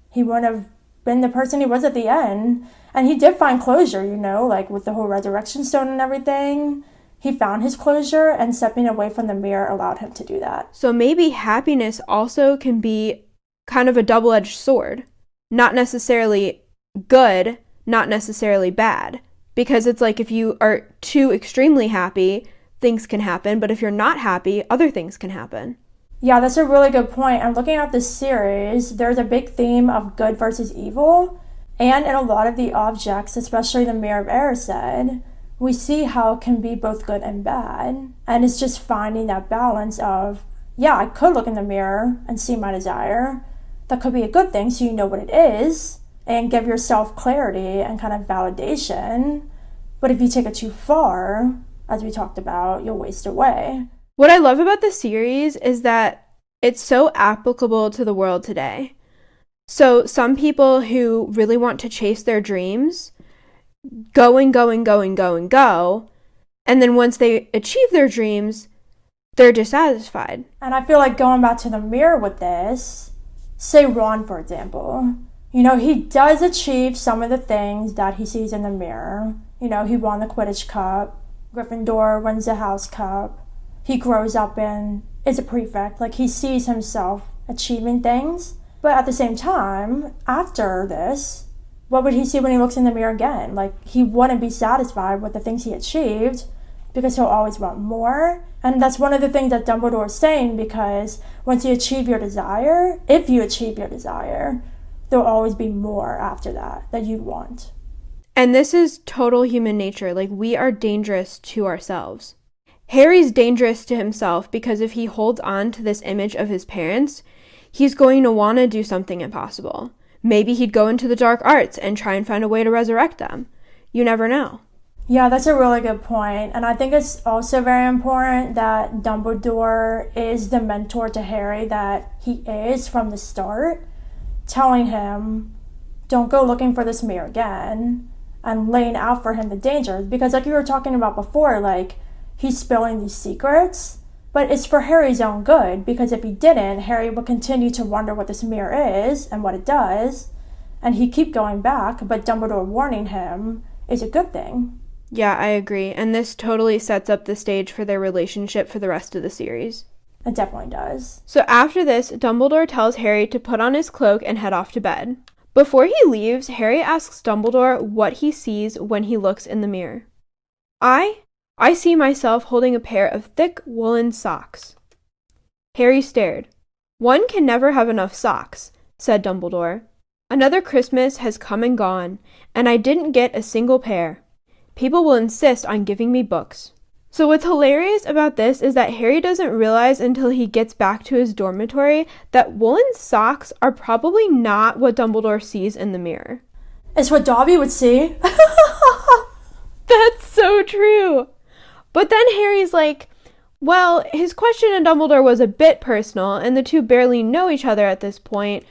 Speaker 2: he wouldn't have been the person he was at the end. And he did find closure, you know, like with the whole resurrection stone and everything. He found his closure, and stepping away from the mirror allowed him to do that.
Speaker 1: So maybe happiness also can be kind of a double-edged sword. Not necessarily good, not necessarily bad. Because it's like if you are too extremely happy, things can happen. But if you're not happy, other things can happen.
Speaker 2: Yeah, that's a really good point. And looking at this series, there's a big theme of good versus evil. And in a lot of the objects, especially the Mirror of Erised, we see how it can be both good and bad. And it's just finding that balance of, yeah, I could look in the mirror and see my desire. That could be a good thing, so you know what it is, and give yourself clarity and kind of validation. But if you take it too far, as we talked about, you'll waste away.
Speaker 1: What I love about the series is that it's so applicable to the world today. So some people who really want to chase their dreams go and go and go and go and go, and then once they achieve their dreams, they're dissatisfied.
Speaker 2: And I feel like going back to the mirror with this, say Ron, for example, you know, he does achieve some of the things that he sees in the mirror. You know, he won the Quidditch Cup, Gryffindor wins the House Cup, he grows up and is a prefect. Like, he sees himself achieving things. But at the same time, after this, what would he see when he looks in the mirror again? Like, he wouldn't be satisfied with the things he achieved because he'll always want more. And that's one of the things that Dumbledore is saying, because once you achieve your desire, if you achieve your desire, there'll always be more after that you want.
Speaker 1: And this is total human nature. Like, we are dangerous to ourselves. Harry's dangerous to himself because if he holds on to this image of his parents, he's going to want to do something impossible. Maybe he'd go into the dark arts and try and find a way to resurrect them. You never know.
Speaker 2: Yeah, that's a really good point. And I think it's also very important that Dumbledore is the mentor to Harry that he is from the start, telling him, don't go looking for this mirror again, and laying out for him the dangers. Because like you were talking about before, like, he's spilling these secrets, but it's for Harry's own good, because if he didn't, Harry would continue to wonder what this mirror is and what it does, and he'd keep going back, but Dumbledore warning him is a good thing.
Speaker 1: Yeah, I agree, and this totally sets up the stage for their relationship for the rest of the series.
Speaker 2: It definitely does.
Speaker 1: So after this, Dumbledore tells Harry to put on his cloak and head off to bed. Before he leaves, Harry asks Dumbledore what he sees when he looks in the mirror. I see myself holding a pair of thick woolen socks. Harry stared. One can never have enough socks, said Dumbledore. Another Christmas has come and gone, and I didn't get a single pair. People will insist on giving me books. So what's hilarious about this is that Harry doesn't realize until he gets back to his dormitory that woolen socks are probably not what Dumbledore sees in the mirror.
Speaker 2: It's what Dobby would see.
Speaker 1: That's so true. But then Harry's like, well, his question to Dumbledore was a bit personal, and the two barely know each other at this point,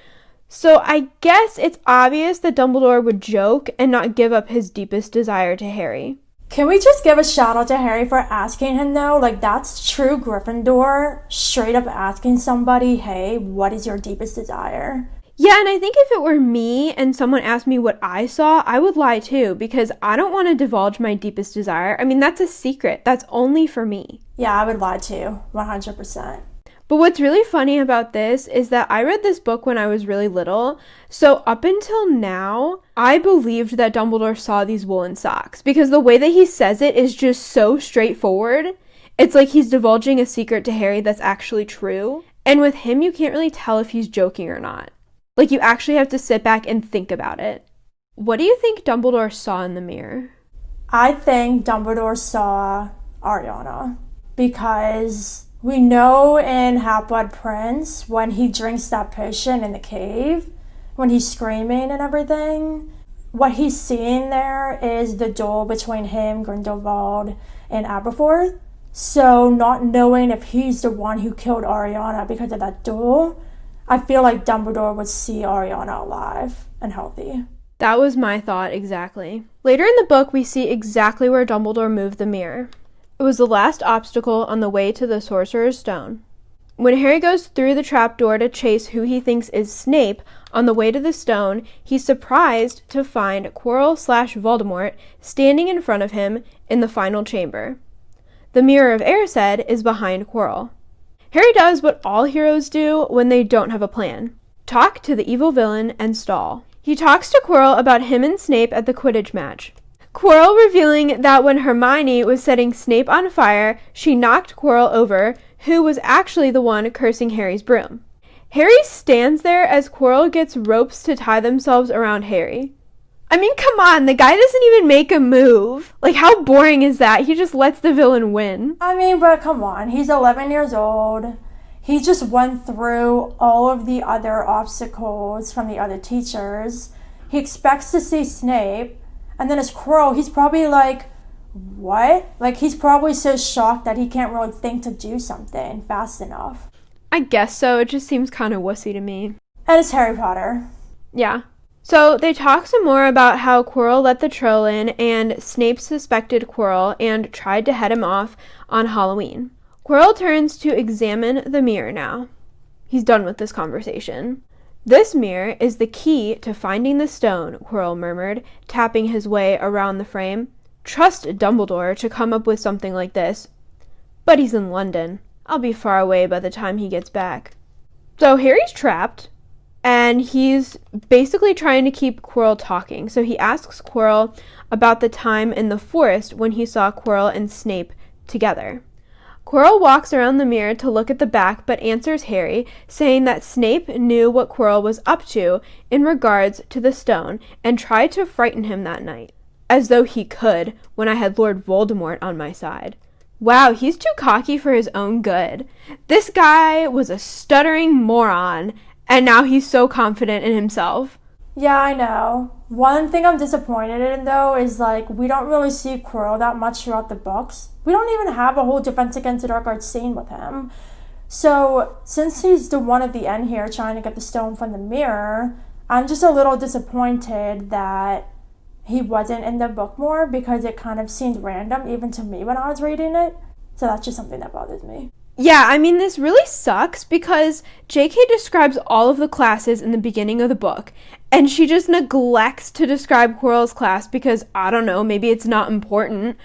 Speaker 1: so I guess it's obvious that Dumbledore would joke and not give up his deepest desire to Harry.
Speaker 2: Can we just give a shout out to Harry for asking him though? Like, that's true Gryffindor, straight up asking somebody, hey, what is your deepest desire?
Speaker 1: Yeah, and I think if it were me and someone asked me what I saw, I would lie too, because I don't want to divulge my deepest desire. I mean, that's a secret. That's only for me.
Speaker 2: Yeah, I would lie too, 100%.
Speaker 1: But what's really funny about this is that I read this book when I was really little, so up until now, I believed that Dumbledore saw these woolen socks, because the way that he says it is just so straightforward. It's like he's divulging a secret to Harry that's actually true, and with him, you can't really tell if he's joking or not. Like, you actually have to sit back and think about it. What do you think Dumbledore saw in the mirror?
Speaker 2: I think Dumbledore saw Ariana, because we know in Half-Blood Prince, when he drinks that potion in the cave, when he's screaming and everything, what he's seeing there is the duel between him, Grindelwald, and Aberforth. So not knowing if he's the one who killed Ariana because of that duel, I feel like Dumbledore would see Ariana alive and healthy.
Speaker 1: That was my thought, exactly. Later in the book, we see exactly where Dumbledore moved the mirror. It was the last obstacle on the way to the Sorcerer's Stone. When Harry goes through the trapdoor to chase who he thinks is Snape on the way to the stone, he's surprised to find Quirrell/Voldemort standing in front of him in the final chamber. The Mirror of Erised is behind Quirrell. Harry does what all heroes do when they don't have a plan. Talk to the evil villain and stall. He talks to Quirrell about him and Snape at the Quidditch match. Quirrell revealing that when Hermione was setting Snape on fire, she knocked Quirrell over, who was actually the one cursing Harry's broom. Harry stands there as Quirrell gets ropes to tie themselves around Harry. I mean, come on, the guy doesn't even make a move. Like, how boring is that? He just lets the villain win.
Speaker 2: I mean, but come on, he's 11 years old. He just went through all of the other obstacles from the other teachers. He expects to see Snape, and then as Quirrell, he's probably like, what? Like, he's probably so shocked that he can't really think to do something fast enough.
Speaker 1: I guess so. It just seems kind of wussy to me.
Speaker 2: And it's Harry Potter.
Speaker 1: Yeah. So they talk some more about how Quirrell let the troll in and Snape suspected Quirrell and tried to head him off on Halloween. Quirrell turns to examine the mirror now. He's done with this conversation. This mirror is the key to finding the stone, Quirrell murmured, tapping his way around the frame. Trust Dumbledore to come up with something like this. But he's in London. I'll be far away by the time he gets back. So Harry's trapped, and he's basically trying to keep Quirrell talking. So he asks Quirrell about the time in the forest when he saw Quirrell and Snape together. Quirrell walks around the mirror to look at the back, but answers Harry, saying that Snape knew what Quirrell was up to in regards to the stone and tried to frighten him that night. As though he could, when I had Lord Voldemort on my side. Wow, he's too cocky for his own good. This guy was a stuttering moron, and now he's so confident in himself.
Speaker 2: Yeah, I know. One thing I'm disappointed in, though, is, like, we don't really see Quirrell that much throughout the books. We don't even have a whole Defense Against the Dark Arts scene with him. So, since he's the one at the end here trying to get the stone from the mirror, I'm just a little disappointed that he wasn't in the book more, because it kind of seemed random, even to me when I was reading it. So that's just something that bothers me.
Speaker 1: Yeah, I mean, this really sucks because JK describes all of the classes in the beginning of the book, and she just neglects to describe Quirrell's class because, I don't know, maybe it's not important.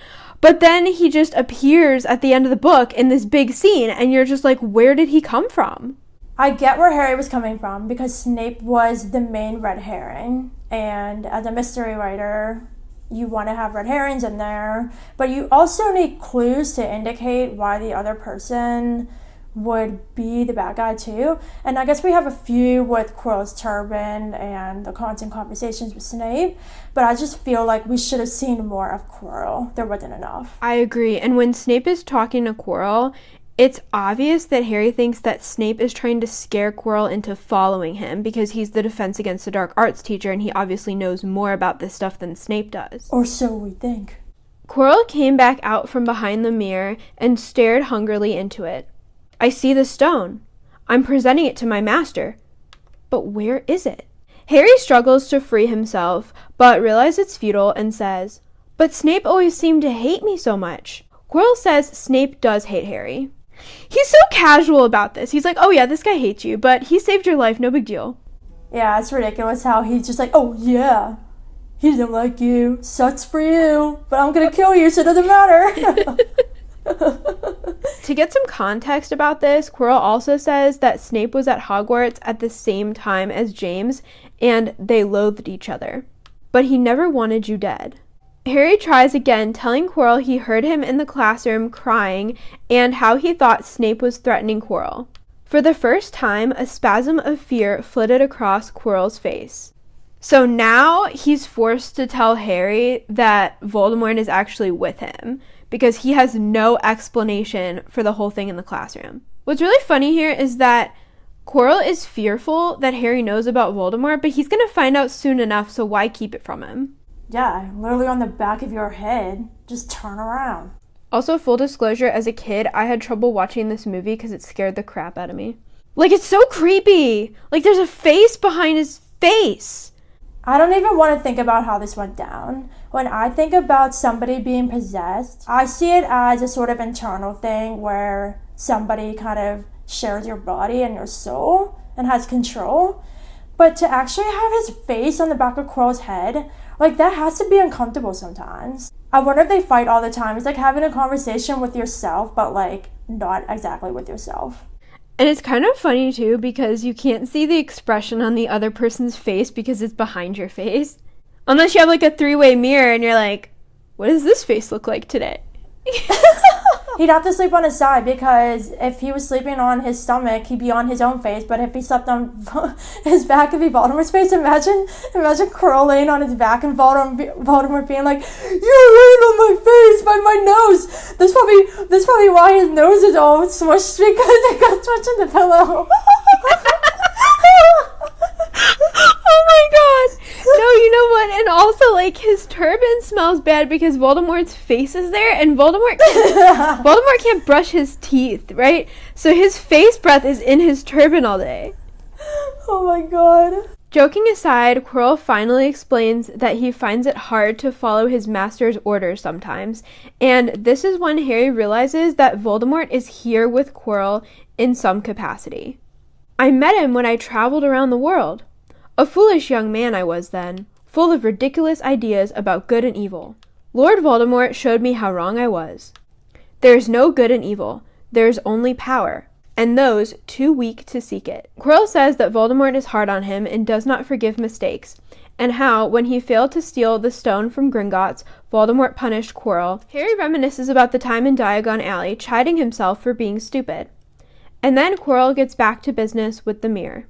Speaker 1: But then he just appears at the end of the book in this big scene, and you're just like, where did he come from?
Speaker 2: I get where Harry was coming from, because Snape was the main red herring, and as a mystery writer, you want to have red herrings in there, but you also need clues to indicate why the other person would be the bad guy too. And I guess we have a few with Quirrell's turban and the constant conversations with Snape, but I just feel like we should have seen more of Quirrell. There wasn't enough.
Speaker 1: I agree. And when Snape is talking to Quirrell, it's obvious that Harry thinks that Snape is trying to scare Quirrell into following him because he's the Defense Against the Dark Arts teacher and he obviously knows more about this stuff than Snape does.
Speaker 2: Or so we think.
Speaker 1: Quirrell came back out from behind the mirror and stared hungrily into it. I see the stone. I'm presenting it to my master. But where is it? Harry struggles to free himself, but realizes it's futile and says, but Snape always seemed to hate me so much. Quirrell says Snape does hate Harry. He's so casual about this. He's like, oh yeah, this guy hates you, but he saved your life, no big deal.
Speaker 2: Yeah, it's ridiculous how he's just like, oh yeah, he doesn't like you, sucks for you, but I'm gonna kill you, so it doesn't matter.
Speaker 1: To get some context about this, Quirrell also says that Snape was at Hogwarts at the same time as James, and they loathed each other. But he never wanted you dead. Harry tries again, telling Quirrell he heard him in the classroom crying and how he thought Snape was threatening Quirrell. For the first time, a spasm of fear flitted across Quirrell's face. So now he's forced to tell Harry that Voldemort is actually with him, because he has no explanation for the whole thing in the classroom. What's really funny here is that Quirrell is fearful that Harry knows about Voldemort, but he's going to find out soon enough, so why keep it from him?
Speaker 2: Yeah, literally on the back of your head. Just turn around.
Speaker 1: Also, full disclosure, as a kid, I had trouble watching this movie because it scared the crap out of me. Like, it's so creepy! Like, there's a face behind his face!
Speaker 2: I don't even want to think about how this went down. When I think about somebody being possessed, I see it as a sort of internal thing where somebody kind of shares your body and your soul and has control. But to actually have his face on the back of Quirrell's head, like, that has to be uncomfortable sometimes. I wonder if they fight all the time. It's like having a conversation with yourself, but, like, not exactly with yourself.
Speaker 1: And it's kind of funny, too, because you can't see the expression on the other person's face because it's behind your face. Unless you have, like, a three-way mirror and you're like, what does this face look like today?
Speaker 2: He'd have to sleep on his side, because if he was sleeping on his stomach, he'd be on his own face. But if he slept on his back, it'd be Voldemort's face. Imagine Quirrell laying on his back and Voldemort being like, "You're laying on my face by my nose." That's probably why his nose is all smushed, because it got smushed in the pillow.
Speaker 1: Oh my god! No, you know what? And also, like, his turban smells bad because Voldemort's face is there, and Voldemort can't brush his teeth, right? So his face breath is in his turban all day.
Speaker 2: Oh my god.
Speaker 1: Joking aside, Quirrell finally explains that he finds it hard to follow his master's orders sometimes, and this is when Harry realizes that Voldemort is here with Quirrell in some capacity. I met him when I traveled around the world. A foolish young man I was then, full of ridiculous ideas about good and evil. Lord Voldemort showed me how wrong I was. There is no good and evil, there is only power, and those too weak to seek it. Quirrell says that Voldemort is hard on him and does not forgive mistakes, and how, when he failed to steal the stone from Gringotts, Voldemort punished Quirrell. Harry reminisces about the time in Diagon Alley, chiding himself for being stupid. And then Quirrell gets back to business with the mirror.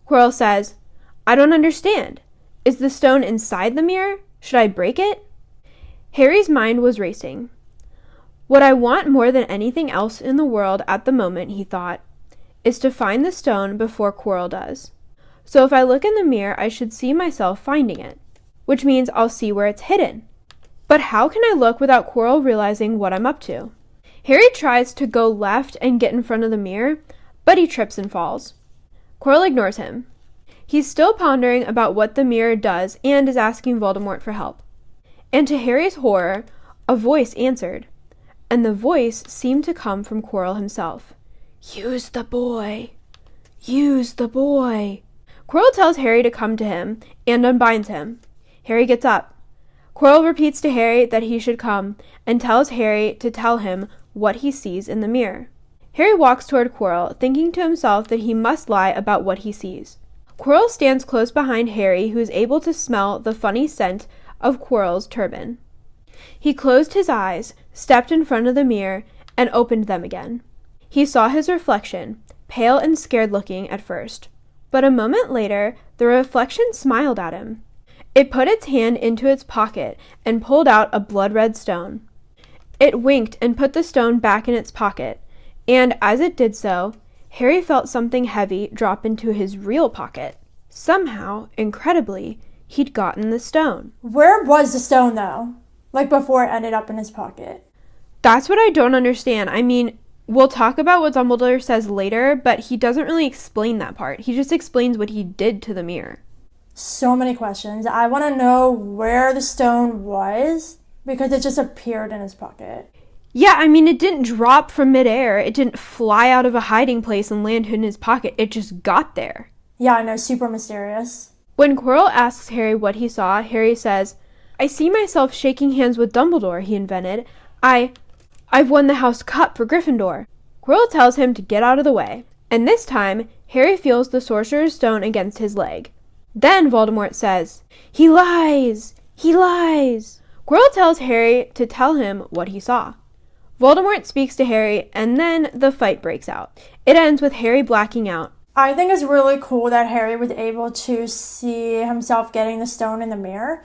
Speaker 1: Quirrell says, I don't understand. Is the stone inside the mirror? Should I break it? Harry's mind was racing. What I want more than anything else in the world at the moment, he thought, is to find the stone before Quirrell does. So if I look in the mirror, I should see myself finding it, which means I'll see where it's hidden. But how can I look without Quirrell realizing what I'm up to? Harry tries to go left and get in front of the mirror, but he trips and falls. Quirrell ignores him. He's still pondering about what the mirror does and is asking Voldemort for help. And to Harry's horror, a voice answered, and the voice seemed to come from Quirrell himself. Use the boy. Use the boy. Quirrell tells Harry to come to him and unbinds him. Harry gets up. Quirrell repeats to Harry that he should come and tells Harry to tell him what he sees in the mirror. Harry walks toward Quirrell, thinking to himself that he must lie about what he sees. Quirrell stands close behind Harry, who is able to smell the funny scent of Quirrell's turban. He closed his eyes, stepped in front of the mirror, and opened them again. He saw his reflection, pale and scared-looking at first. But a moment later, the reflection smiled at him. It put its hand into its pocket and pulled out a blood-red stone. It winked and put the stone back in its pocket, and as it did so, Harry felt something heavy drop into his real pocket. Somehow, incredibly, he'd gotten the stone.
Speaker 2: Where was the stone, though? Like, before it ended up in his pocket?
Speaker 1: That's what I don't understand. I mean, we'll talk about what Dumbledore says later, but he doesn't really explain that part. He just explains what he did to the mirror.
Speaker 2: So many questions. I want to know where the stone was, because it just appeared in his pocket.
Speaker 1: Yeah, I mean, it didn't drop from midair. It didn't fly out of a hiding place and land in his pocket. It just got there.
Speaker 2: Yeah, I know, super mysterious.
Speaker 1: When Quirrell asks Harry what he saw, Harry says, I see myself shaking hands with Dumbledore, he invented. I've won the House Cup for Gryffindor. Quirrell tells him to get out of the way, and this time, Harry feels the Sorcerer's Stone against his leg. Then Voldemort says, "He lies! He lies!" Quirrell tells Harry to tell him what he saw. Voldemort speaks to Harry, and then the fight breaks out. It ends with Harry blacking out.
Speaker 2: I think it's really cool that Harry was able to see himself getting the stone in the mirror,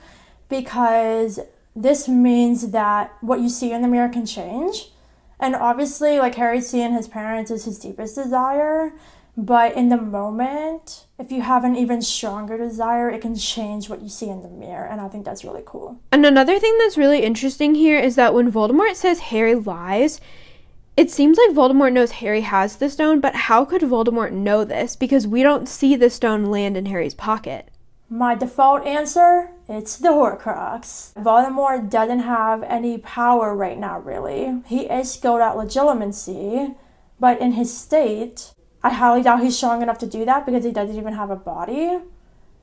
Speaker 2: because this means that what you see in the mirror can change. And obviously, like, Harry seeing his parents is his deepest desire, but in the moment, if you have an even stronger desire, it can change what you see in the mirror, and I think that's really cool.
Speaker 1: And another thing that's really interesting here is that when Voldemort says Harry lies, it seems like Voldemort knows Harry has the stone, but how could Voldemort know this? Because we don't see the stone land in Harry's pocket.
Speaker 2: My default answer, it's the Horcrux. Voldemort doesn't have any power right now, really. He is skilled at legitimacy, but in his state, I highly doubt he's strong enough to do that because he doesn't even have a body.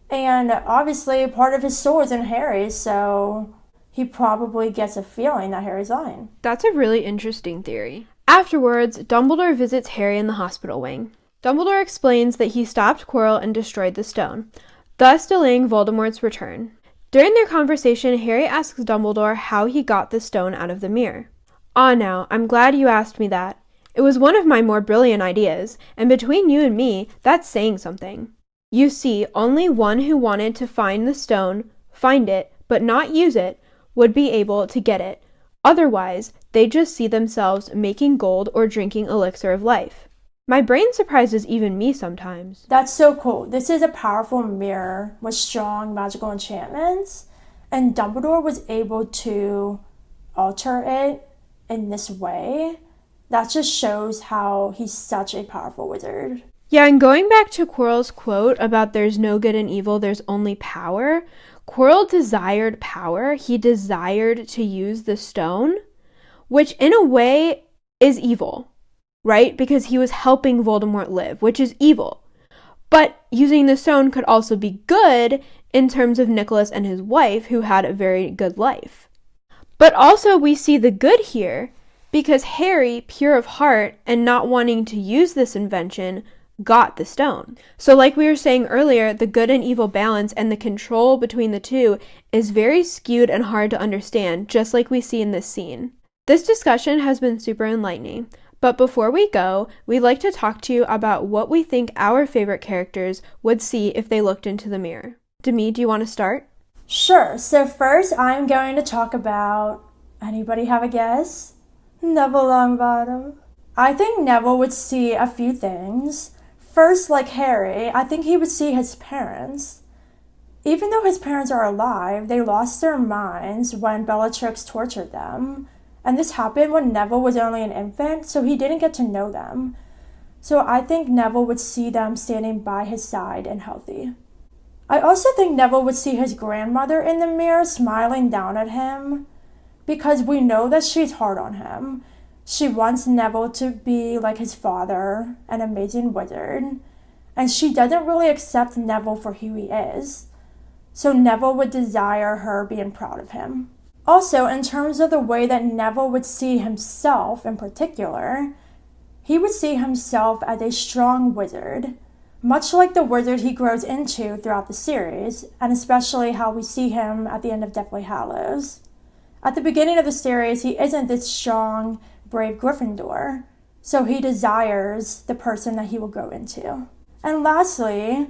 Speaker 2: And obviously, part of his soul is in Harry, so he probably gets a feeling that Harry's lying.
Speaker 1: That's a really interesting theory. Afterwards, Dumbledore visits Harry in the hospital wing. Dumbledore explains that he stopped Quirrell and destroyed the stone, thus delaying Voldemort's return. During their conversation, Harry asks Dumbledore how he got the stone out of the mirror. "Ah, now, I'm glad you asked me that. It was one of my more brilliant ideas, and between you and me, that's saying something. You see, only one who wanted to find the stone, find it, but not use it, would be able to get it. Otherwise, they just see themselves making gold or drinking elixir of life. My brain surprises even me sometimes."
Speaker 2: That's so cool. This is a powerful mirror with strong magical enchantments, and Dumbledore was able to alter it in this way. That just shows how he's such a powerful wizard.
Speaker 1: Yeah, and going back to Quirrell's quote about there's no good and evil, there's only power, Quirrell desired power. He desired to use the stone, which in a way is evil, right? Because he was helping Voldemort live, which is evil. But using the stone could also be good in terms of Nicholas and his wife, who had a very good life. But also we see the good here, because Harry, pure of heart and not wanting to use this invention, got the stone. So like we were saying earlier, the good and evil balance and the control between the two is very skewed and hard to understand, just like we see in this scene. This discussion has been super enlightening, but before we go, we'd like to talk to you about what we think our favorite characters would see if they looked into the mirror. Demi, do you want to start?
Speaker 2: Sure. So first, I'm going to talk about, anybody have a guess? Neville Longbottom. I think Neville would see a few things. First, like Harry, I think he would see his parents. Even though his parents are alive, they lost their minds when Bellatrix tortured them. And this happened when Neville was only an infant, so he didn't get to know them. So I think Neville would see them standing by his side and healthy. I also think Neville would see his grandmother in the mirror smiling down at him, because we know that she's hard on him. She wants Neville to be like his father, an amazing wizard, and she doesn't really accept Neville for who he is. So Neville would desire her being proud of him. Also, in terms of the way that Neville would see himself in particular, he would see himself as a strong wizard, much like the wizard he grows into throughout the series, and especially how we see him at the end of Deathly Hallows. At the beginning of the series, he isn't this strong, brave Gryffindor, so he desires the person that he will grow into. And lastly,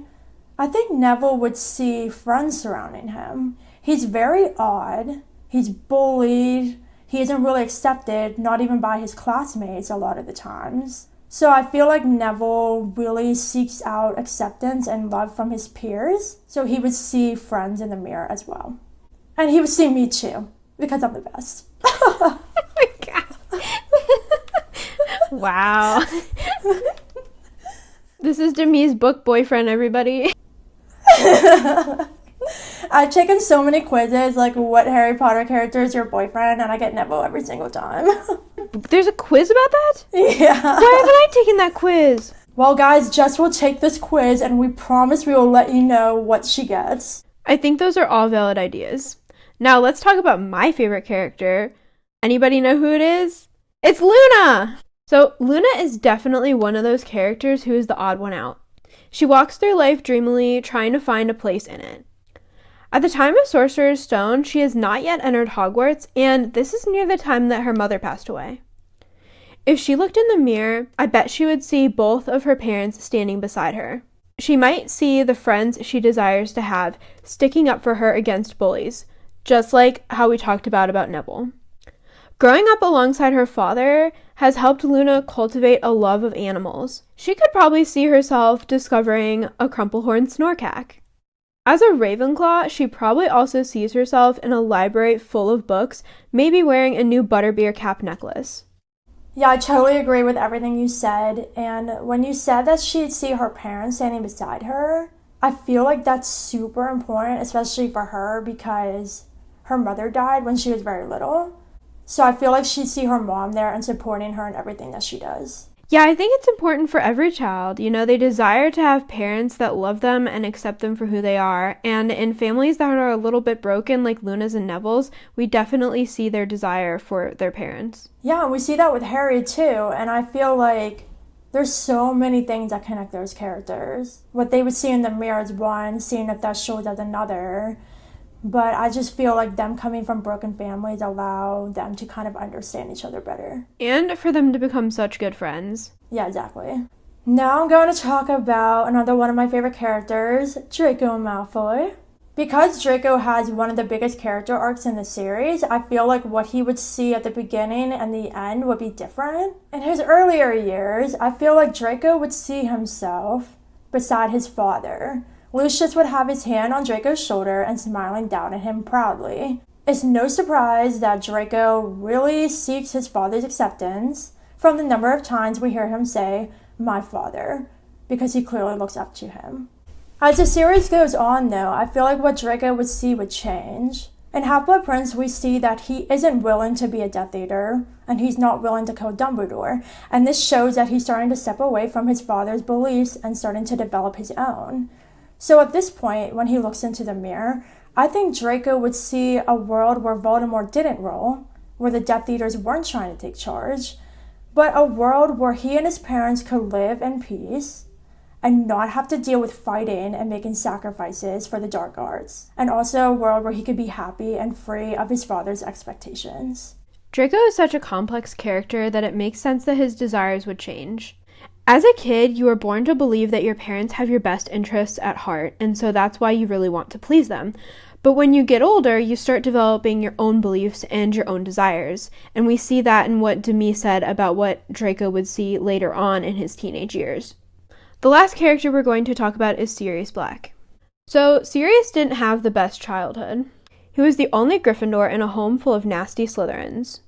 Speaker 2: I think Neville would see friends surrounding him. He's very odd. He's bullied. He isn't really accepted, not even by his classmates a lot of the times. So I feel like Neville really seeks out acceptance and love from his peers. So he would see friends in the mirror as well. And he would see me too, because I'm the best.
Speaker 1: Oh my God. Wow. This is Demi's book boyfriend, everybody.
Speaker 2: I've taken so many quizzes, like what Harry Potter character is your boyfriend, and I get Neville every single time.
Speaker 1: There's a quiz about that?
Speaker 2: Yeah.
Speaker 1: Why haven't I taken that quiz?
Speaker 2: Well, guys, Jess will take this quiz, and we promise we will let you know what she gets.
Speaker 1: I think those are all valid ideas. Now let's talk about my favorite character. Anybody know who it is? It's Luna! So Luna is definitely one of those characters who is the odd one out. She walks through life dreamily, trying to find a place in it. At the time of Sorcerer's Stone, she has not yet entered Hogwarts, and this is near the time that her mother passed away. If she looked in the mirror, I bet she would see both of her parents standing beside her. She might see the friends she desires to have sticking up for her against bullies, just like how we talked about Neville. Growing up alongside her father has helped Luna cultivate a love of animals. She could probably see herself discovering a crumplehorn snorkack. As a Ravenclaw, she probably also sees herself in a library full of books, maybe wearing a new butterbeer cap necklace.
Speaker 2: Yeah, I totally agree with everything you said. And when you said that she'd see her parents standing beside her, I feel like that's super important, especially for her because her mother died when she was very little. So I feel like she'd see her mom there and supporting her in everything that she does.
Speaker 1: Yeah, I think it's important for every child. They desire to have parents that love them and accept them for who they are. And in families that are a little bit broken, like Luna's and Neville's, we definitely see their desire for their parents.
Speaker 2: Yeah, we see that with Harry too. And I feel like there's so many things that connect those characters. What they would see in the mirror is one, seeing if that shows as another. But I just feel like them coming from broken families allow them to kind of understand each other better.
Speaker 1: And for them to become such good friends.
Speaker 2: Yeah, exactly. Now I'm going to talk about another one of my favorite characters, Draco Malfoy. Because Draco has one of the biggest character arcs in the series, I feel like what he would see at the beginning and the end would be different. In his earlier years, I feel like Draco would see himself beside his father. Lucius would have his hand on Draco's shoulder and smiling down at him proudly. It's no surprise that Draco really seeks his father's acceptance from the number of times we hear him say, "my father," because he clearly looks up to him. As the series goes on, though, I feel like what Draco would see would change. In Half-Blood Prince, we see that he isn't willing to be a Death Eater, and he's not willing to kill Dumbledore, and this shows that he's starting to step away from his father's beliefs and starting to develop his own. So at this point, when he looks into the mirror, I think Draco would see a world where Voldemort didn't rule, where the Death Eaters weren't trying to take charge, but a world where he and his parents could live in peace and not have to deal with fighting and making sacrifices for the dark arts, and also a world where he could be happy and free of his father's expectations.
Speaker 1: Draco is such a complex character that it makes sense that his desires would change. As a kid, you are born to believe that your parents have your best interests at heart, and so that's why you really want to please them. But when you get older, you start developing your own beliefs and your own desires, and we see that in what Demi said about what Draco would see later on in his teenage years. The last character we're going to talk about is Sirius Black. So, Sirius didn't have the best childhood. He was the only Gryffindor in a home full of nasty Slytherins.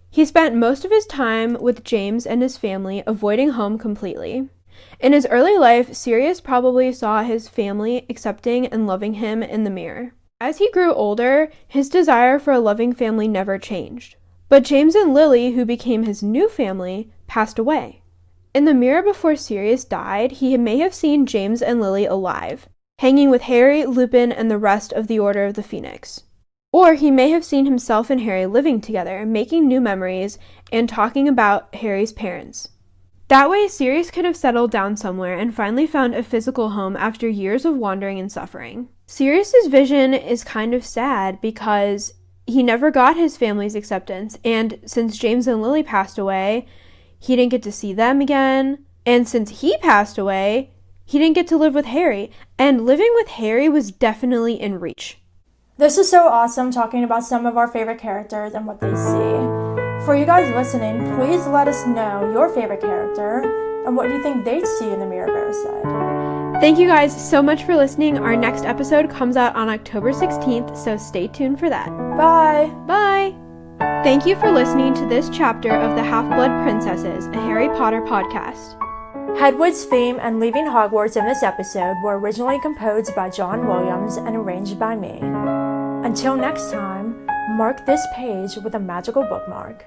Speaker 1: He spent most of his time with James and his family, avoiding home completely. In his early life, Sirius probably saw his family accepting and loving him in the mirror. As he grew older, his desire for a loving family never changed. But James and Lily, who became his new family, passed away. In the mirror before Sirius died, he may have seen James and Lily alive, hanging with Harry, Lupin, and the rest of the Order of the Phoenix. Or he may have seen himself and Harry living together, making new memories, and talking about Harry's parents. That way, Sirius could have settled down somewhere and finally found a physical home after years of wandering and suffering. Sirius's vision is kind of sad because he never got his family's acceptance, and since James and Lily passed away, he didn't get to see them again, and since he passed away, he didn't get to live with Harry, and living with Harry was definitely in reach.
Speaker 2: This is so awesome talking about some of our favorite characters and what they see. For you guys listening, please let us know your favorite character and what you think they'd see in the mirror of Erised.
Speaker 1: Thank you guys so much for listening. Our next episode comes out on October 16th, so stay tuned for that.
Speaker 2: Bye!
Speaker 1: Bye! Thank you for listening to this chapter of The Half-Blood Princesses, a Harry Potter podcast.
Speaker 2: Hedwig's theme and Leaving Hogwarts in this episode were originally composed by John Williams and arranged by me. Until next time, mark this page with a magical bookmark.